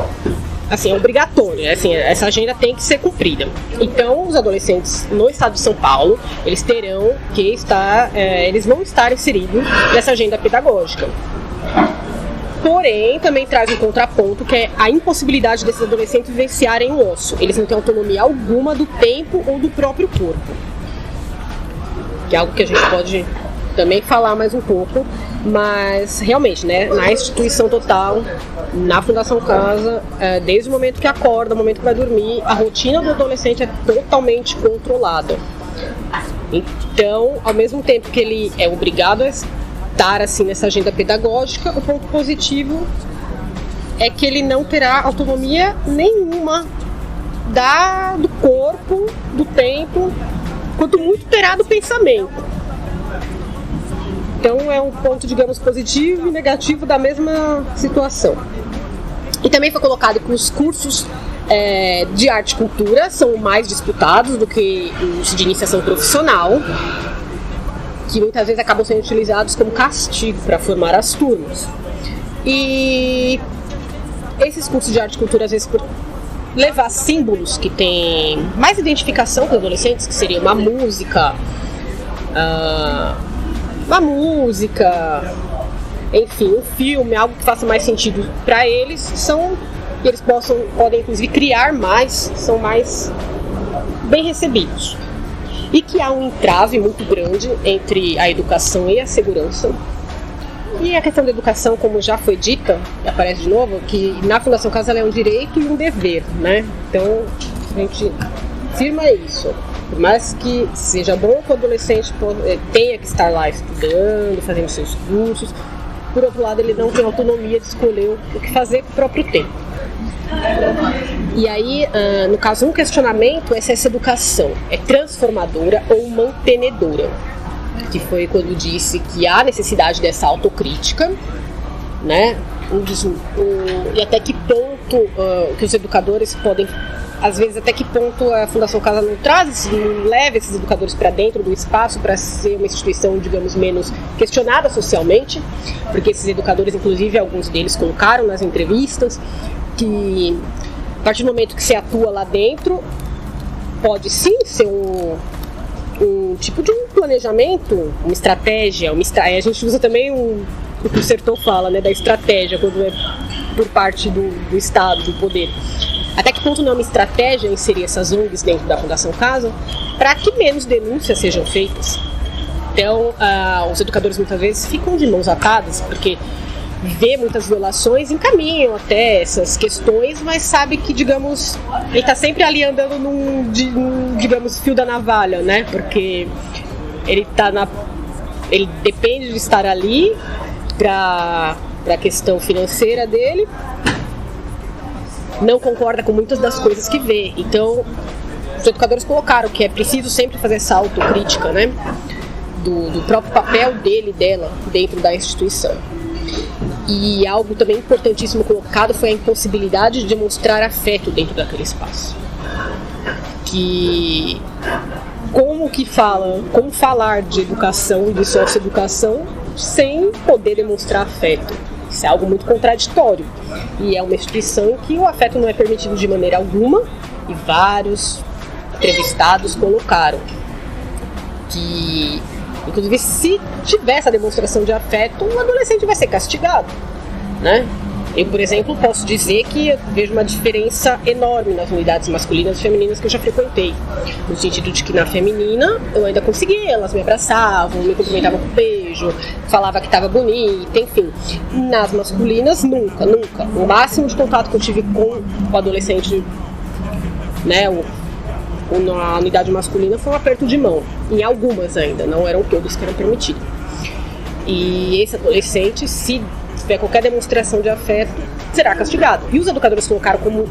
assim, é obrigatório, assim, essa agenda tem que ser cumprida. Então, os adolescentes no estado de São Paulo, eles terão que estar, eles vão estar inseridos nessa agenda pedagógica. Porém, também traz um contraponto, que é a impossibilidade desses adolescentes vivenciarem o ócio. Eles não têm autonomia alguma do tempo ou do próprio corpo. Que é algo que a gente pode também falar mais um pouco, mas realmente, né, na instituição total, na Fundação Casa, desde o momento que acorda, o momento que vai dormir, a rotina do adolescente é totalmente controlada. Então, ao mesmo tempo que ele é obrigado a estar assim nessa agenda pedagógica, o ponto positivo é que ele não terá autonomia nenhuma do corpo, do tempo, quanto muito terá do pensamento. Então é um ponto, digamos, positivo e negativo da mesma situação. E também foi colocado que os cursos de arte e cultura são mais disputados do que os de iniciação profissional, que muitas vezes acabam sendo utilizados como castigo para formar as turmas. E esses cursos de arte e cultura, às vezes, por levar símbolos que têm mais identificação com os adolescentes, que seria uma música, enfim, um filme, algo que faça mais sentido para eles, que eles podem inclusive criar mais, são mais bem recebidos. E que há um entrave muito grande entre a educação e a segurança. E a questão da educação, como já foi dita, aparece de novo, que na Fundação Casa ela é um direito e um dever, né? Então, a gente afirma isso. Por mais que seja bom que o adolescente tenha que estar lá estudando, fazendo seus cursos, por outro lado, ele não tem autonomia de escolher o que fazer com o próprio tempo. E aí, no caso, um questionamento é se essa educação é transformadora ou mantenedora, que foi quando disse que há necessidade dessa autocrítica, né? E até que ponto que os educadores podem, às vezes, até que ponto a Fundação Casa não leva esses educadores para dentro do espaço para ser uma instituição, digamos, menos questionada socialmente, porque esses educadores, inclusive, alguns deles colocaram nas entrevistas que a partir do momento que você atua lá dentro, pode sim ser um tipo de um planejamento, uma estratégia, a gente usa também o que o Sertão fala, né, da estratégia, quando é por parte do Estado, do poder. Até que ponto não é uma estratégia inserir essas ONGs dentro da Fundação Casa para que menos denúncias sejam feitas? Então, os educadores muitas vezes ficam de mãos atadas, porque vê muitas violações, encaminham até essas questões, mas sabe que, digamos, ele está sempre ali andando num, digamos, fio da navalha, né? Porque ele depende de estar ali para a questão financeira dele, não concorda com muitas das coisas que vê. Então, os educadores colocaram que é preciso sempre fazer essa autocrítica, né? Do próprio papel dele e dela dentro da instituição. E algo também importantíssimo colocado foi a impossibilidade de demonstrar afeto dentro daquele espaço. Que como falar de educação e de socioeducação sem poder demonstrar afeto? Isso é algo muito contraditório. E é uma instituição em que o afeto não é permitido de maneira alguma, e vários entrevistados colocaram que, inclusive, se tiver essa demonstração de afeto, o adolescente vai ser castigado, né? Eu, por exemplo, posso dizer que eu vejo uma diferença enorme nas unidades masculinas e femininas que eu já frequentei. No sentido de que na feminina eu ainda conseguia, elas me abraçavam, me cumprimentavam com beijo, falava que estava bonita, enfim. Nas masculinas, nunca. O máximo de contato que eu tive com o adolescente, né, na unidade masculina foi um aperto de mão. Em algumas ainda, não eram todos que eram permitidos. E esse adolescente, se tiver qualquer demonstração de afeto, será castigado. E os educadores colocaram como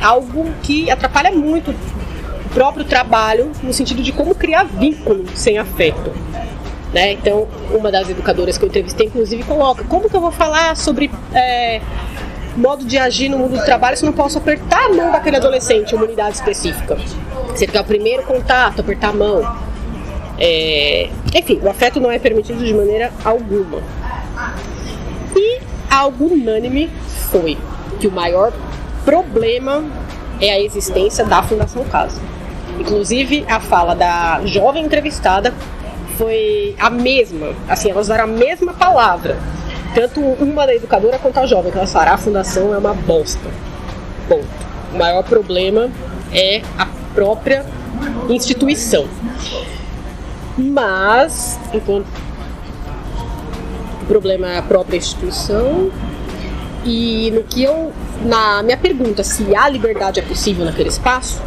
algo que atrapalha muito o próprio trabalho, no sentido de como criar vínculo sem afeto, né? Então, uma das educadoras que eu entrevistei, inclusive, coloca: como que eu vou falar sobre modo de agir no mundo do trabalho se eu não posso apertar a mão daquele adolescente em uma unidade específica? Se ele quer o primeiro contato, apertar a mão. Enfim, o afeto não é permitido de maneira alguma. E algo unânime foi que o maior problema é a existência da Fundação Casa. Inclusive, a fala da jovem entrevistada foi a mesma, assim, elas usaram a mesma palavra, tanto uma da educadora quanto a jovem, que elas falaram, a fundação é uma bosta. Ponto. O maior problema é a própria instituição. Mas, enquanto o problema é a própria instituição, e na minha pergunta, se a liberdade é possível naquele espaço,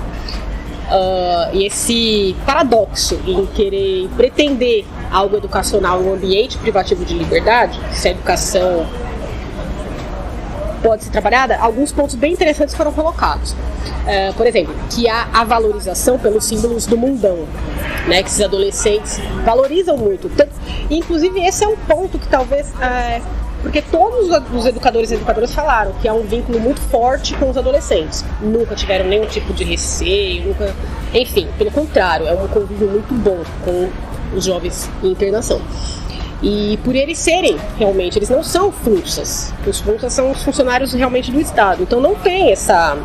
e esse paradoxo em querer pretender algo educacional em um ambiente privativo de liberdade, se a educação pode ser trabalhada, alguns pontos bem interessantes foram colocados. Por exemplo, que há a valorização pelos símbolos do mundão, né, que esses adolescentes valorizam muito. Inclusive, esse é um ponto que talvez... porque todos os educadores e educadoras falaram que há um vínculo muito forte com os adolescentes. Nunca tiveram nenhum tipo de receio, enfim, pelo contrário, é um convívio muito bom com os jovens em internação. E por eles serem, realmente, eles não são funças. Os funças são os funcionários realmente do Estado. Então não tem essa...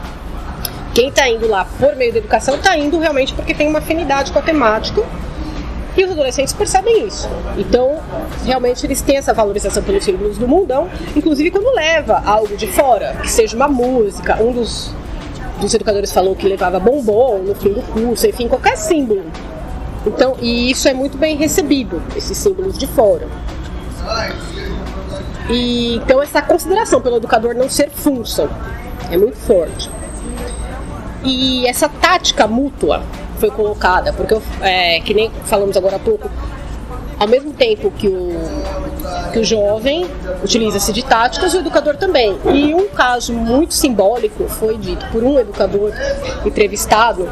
Quem está indo lá por meio da educação está indo realmente porque tem uma afinidade com a temática. E os adolescentes percebem isso. Então, realmente, eles têm essa valorização pelos símbolos do mundão, inclusive quando leva algo de fora, que seja uma música. Um dos educadores falou que levava bombom no fim do curso, enfim, qualquer símbolo. Então, e isso é muito bem recebido, esses símbolos de fora. E, então, essa consideração pelo educador não ser função é muito forte. E essa tática mútua foi colocada, porque que nem falamos agora há pouco, ao mesmo tempo que o jovem utiliza-se de táticas, o educador também. E um caso muito simbólico foi dito por um educador entrevistado,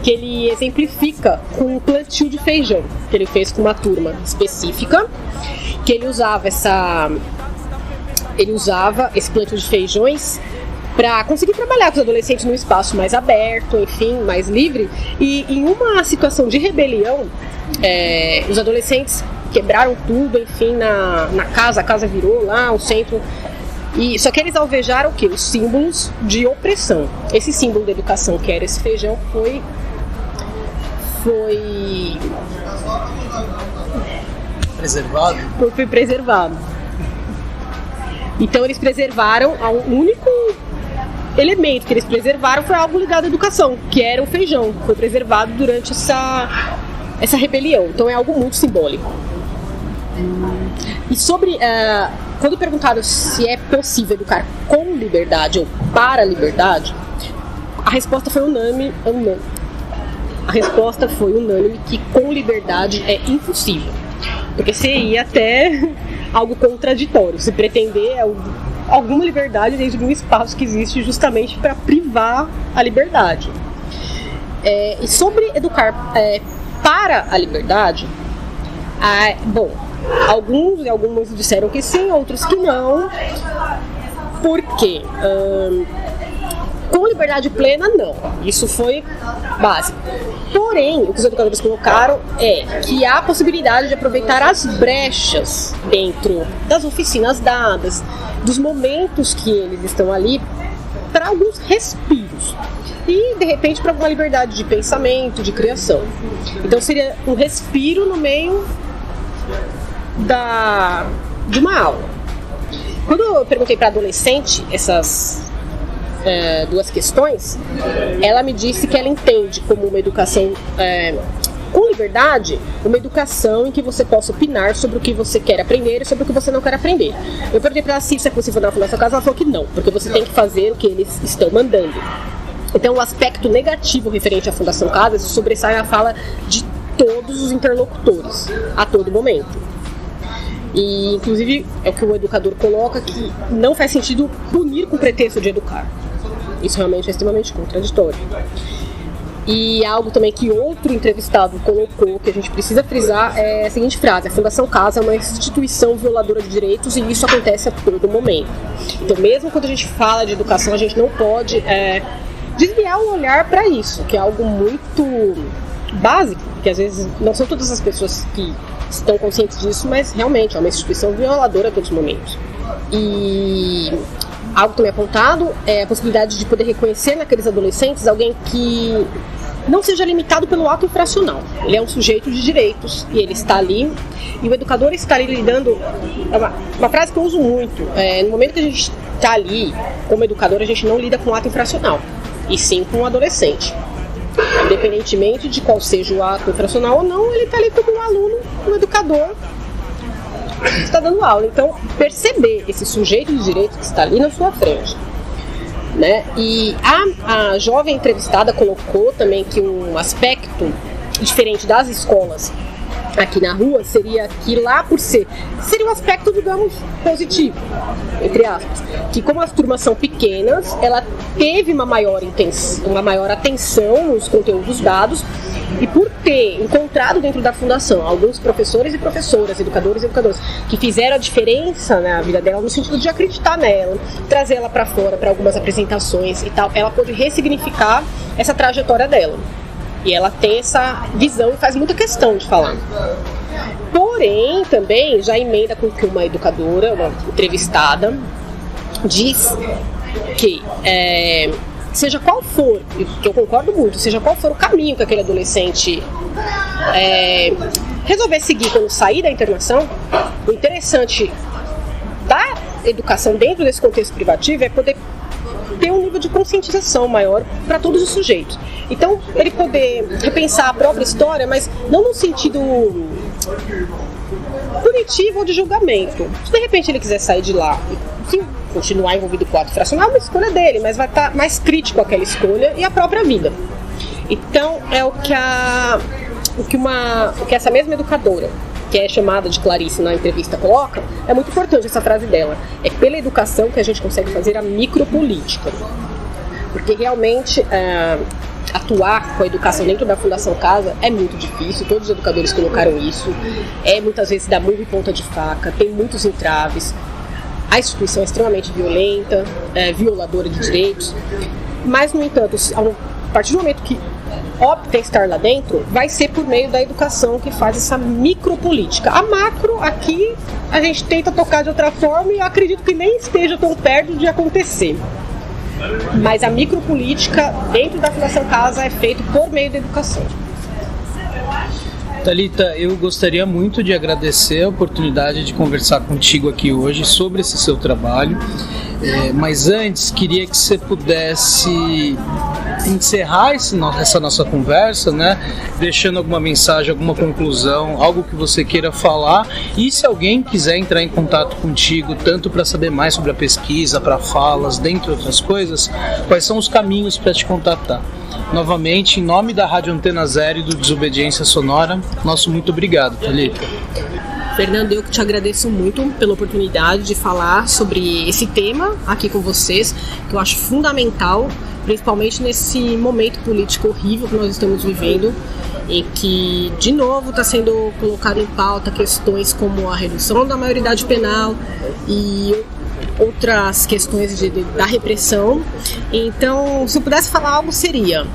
que ele exemplifica com um plantio de feijão, que ele fez com uma turma específica, que ele usava esse plantio de feijões para conseguir trabalhar com os adolescentes num espaço mais aberto, enfim, mais livre. E em uma situação de rebelião, os adolescentes quebraram tudo, enfim, na casa, a casa virou lá, o centro. Só que eles alvejaram o quê? Os símbolos de opressão. Esse símbolo da educação, que era esse feijão, foi preservado? Foi preservado. Então eles preservaram, o único elemento que eles preservaram foi algo ligado à educação, que era o feijão, foi preservado durante essa rebelião. Então é algo muito simbólico. E sobre, quando perguntado se é possível educar com liberdade ou para a liberdade, a resposta foi unânime. A resposta foi unânime que com liberdade é impossível, porque seria até algo contraditório se pretender alguma liberdade dentro de um espaço que existe justamente para privar a liberdade. E sobre educar para a liberdade, bom, alguns e algumas disseram que sim, outros que não. Por quê? Com liberdade plena, não. Isso foi básico. Porém, o que os educadores colocaram é que há a possibilidade de aproveitar as brechas dentro das oficinas dadas, dos momentos que eles estão ali, para alguns respiros. E, de repente, para alguma liberdade de pensamento, de criação. Então, seria um respiro no meio de uma aula. Quando eu perguntei para adolescente essas duas questões, ela me disse que ela entende como uma educação com liberdade, uma educação em que você possa opinar sobre o que você quer aprender e sobre o que você não quer aprender. Eu perguntei para ela se isso é possível na Fundação Casa, ela falou que não, porque você tem que fazer o que eles estão mandando. Então, o aspecto negativo referente à Fundação Casa sobressai a fala de todos os interlocutores, a todo momento. E, inclusive, é o que o educador coloca, que não faz sentido punir com pretexto de educar. Isso realmente é extremamente contraditório. E algo também que outro entrevistado colocou, que a gente precisa frisar, é a seguinte frase: a Fundação Casa é uma instituição violadora de direitos e isso acontece a todo momento. Então, mesmo quando a gente fala de educação, a gente não pode desviar o olhar para isso, que é algo muito básico, que às vezes não são todas as pessoas que estão conscientes disso, mas realmente é uma instituição violadora a todos os momentos. E algo também apontado é a possibilidade de poder reconhecer naqueles adolescentes alguém que não seja limitado pelo ato infracional. Ele é um sujeito de direitos e ele está ali, e o educador está ali lidando. É uma frase que eu uso muito: no momento que a gente está ali como educador, a gente não lida com o ato infracional, e sim com o adolescente. Independentemente de qual seja o ato infracional ou não, ele está ali como um aluno, um educador que está dando aula. Então, perceber esse sujeito de direito que está ali na sua frente, né? E a jovem entrevistada colocou também que um aspecto diferente das escolas aqui na rua seria que lá por seria um aspecto, digamos, positivo, entre aspas, que como as turmas são pequenas, ela teve uma maior atenção nos conteúdos dados, e por ter encontrado dentro da fundação alguns professores e professoras, educadores e educadoras, que fizeram a diferença na vida dela, no sentido de acreditar nela, trazer ela para fora para algumas apresentações e tal, ela pôde ressignificar essa trajetória dela. E ela tem essa visão e faz muita questão de falar. Porém, também já emenda com que uma educadora, uma entrevistada, diz que seja qual for, que eu concordo muito, seja qual for o caminho que aquele adolescente resolver seguir quando sair da internação, o interessante da educação dentro desse contexto privativo é poder ter um nível de conscientização maior para todos os sujeitos. Então, ele poder repensar a própria história, mas não no sentido punitivo ou de julgamento. Se de repente ele quiser sair de lá e continuar envolvido com o ato fracional, é uma escolha dele, mas vai estar mais crítico àquela escolha e à própria vida. Então, é o que essa mesma educadora, que é chamada de Clarice na entrevista, coloca, é muito importante essa frase dela. É pela educação que a gente consegue fazer a micropolítica. Porque realmente atuar com a educação dentro da Fundação Casa é muito difícil, todos os educadores colocaram isso, muitas vezes dá murro e ponta de faca, tem muitos entraves, a instituição é extremamente violenta, violadora de direitos, mas, no entanto, a partir do momento que opta em estar lá dentro, vai ser por meio da educação que faz essa micropolítica. A macro, aqui, a gente tenta tocar de outra forma e eu acredito que nem esteja tão perto de acontecer. Mas a micropolítica dentro da Fundação Casa é feita por meio da educação. Thalita, eu gostaria muito de agradecer a oportunidade de conversar contigo aqui hoje sobre esse seu trabalho, mas antes queria que você pudesse encerrar essa nossa conversa, né, deixando alguma mensagem, alguma conclusão, algo que você queira falar, e se alguém quiser entrar em contato contigo, tanto para saber mais sobre a pesquisa, para falas, dentre outras coisas, quais são os caminhos para te contatar? Novamente, em nome da Rádio Antena Zero e do Desobediência Sonora, nosso muito obrigado, Thalita. Fernando, eu que te agradeço muito pela oportunidade de falar sobre esse tema aqui com vocês, que eu acho fundamental, principalmente nesse momento político horrível que nós estamos vivendo, em que, de novo, está sendo colocado em pauta questões como a redução da maioridade penal e outras questões da repressão. Então, se eu pudesse falar algo, seria...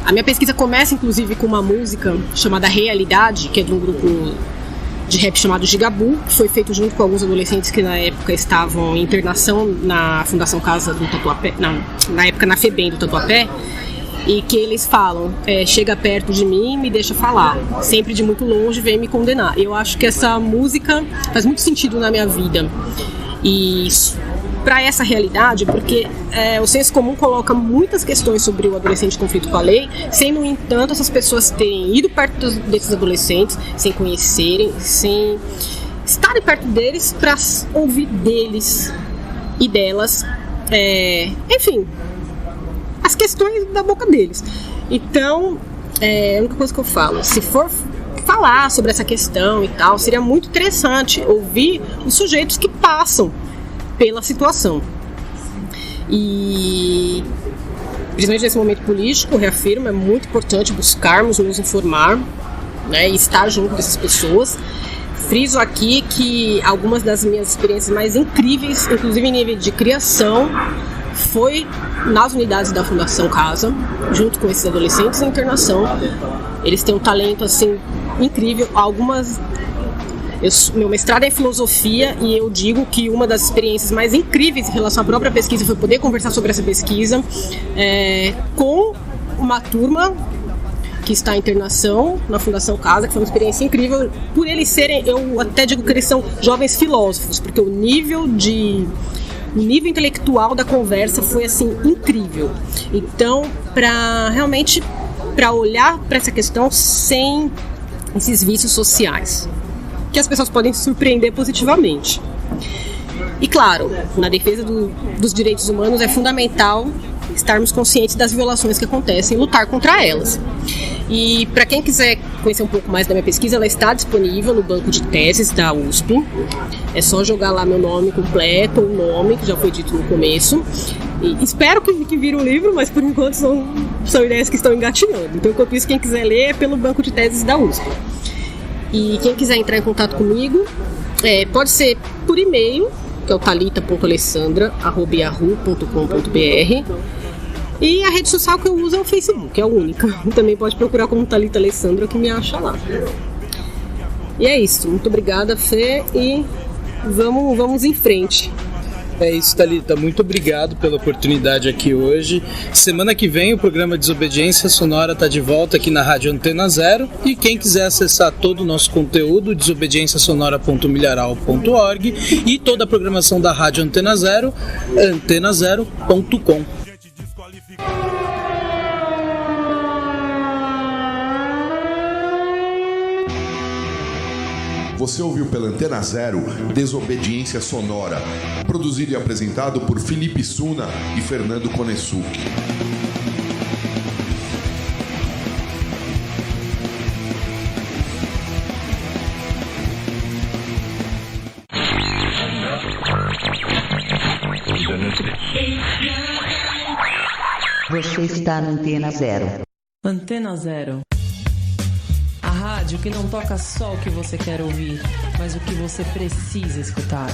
a minha pesquisa começa, inclusive, com uma música chamada Realidade, que é de um grupo de rap chamado Gigabu, que foi feito junto com alguns adolescentes que na época estavam em internação na Fundação Casa do Tatuapé, na época na FEBEM do Tatuapé, e que eles falam, chega perto de mim, me deixa falar, sempre de muito longe vem me condenar. Eu acho que essa música faz muito sentido na minha vida, e para essa realidade, porque o senso comum coloca muitas questões sobre o adolescente em conflito com a lei, sem, no entanto, essas pessoas terem ido perto desses adolescentes, sem conhecerem, sem estarem perto deles para ouvir deles e delas, enfim, as questões da boca deles. Então, a única coisa que eu falo, se for falar sobre essa questão e tal, seria muito interessante ouvir os sujeitos que passam pela situação. E, principalmente nesse momento político, eu reafirmo, é muito importante buscarmos nos informar, né, e estar junto dessas pessoas. Friso aqui que algumas das minhas experiências mais incríveis, inclusive em nível de criação, foi nas unidades da Fundação Casa, junto com esses adolescentes em internação. Eles têm um talento assim incrível. Algumas Meu mestrado é em filosofia e eu digo que uma das experiências mais incríveis em relação à própria pesquisa foi poder conversar sobre essa pesquisa com uma turma que está em internação na Fundação Casa, que foi uma experiência incrível, por eles serem, eu até digo que eles são jovens filósofos, porque o nível intelectual da conversa foi assim incrível. Então, para olhar para essa questão sem esses vícios sociais, que as pessoas podem se surpreender positivamente. E claro, na defesa dos direitos humanos é fundamental estarmos conscientes das violações que acontecem e lutar contra elas. E para quem quiser conhecer um pouco mais da minha pesquisa, ela está disponível no banco de teses da USP. É só jogar lá meu nome completo, o nome, que já foi dito no começo. E espero que vire um livro, mas por enquanto são ideias que estão engatinhando. Então, enquanto isso, quem quiser ler é pelo banco de teses da USP. E quem quiser entrar em contato comigo, pode ser por e-mail, que é o thalita.alessandra@yahoo.com.br. E a rede social que eu uso é o Facebook, é a única. Também pode procurar como Thalita Alessandra, que me acha lá. E é isso. Muito obrigada, Fê, e vamos em frente. É isso, Thalita. Muito obrigado pela oportunidade aqui hoje. Semana que vem o programa Desobediência Sonora está de volta aqui na Rádio Antena Zero. E quem quiser acessar todo o nosso conteúdo, desobedienciasonora.milharal.org, e toda a programação da Rádio Antena Zero, antenazero.com. Você ouviu pela Antena Zero Desobediência Sonora, produzido e apresentado por Felipe Suna e Fernando Konesuki. Você está na Antena Zero. Antena Zero. A rádio que não toca só o que você quer ouvir, mas o que você precisa escutar.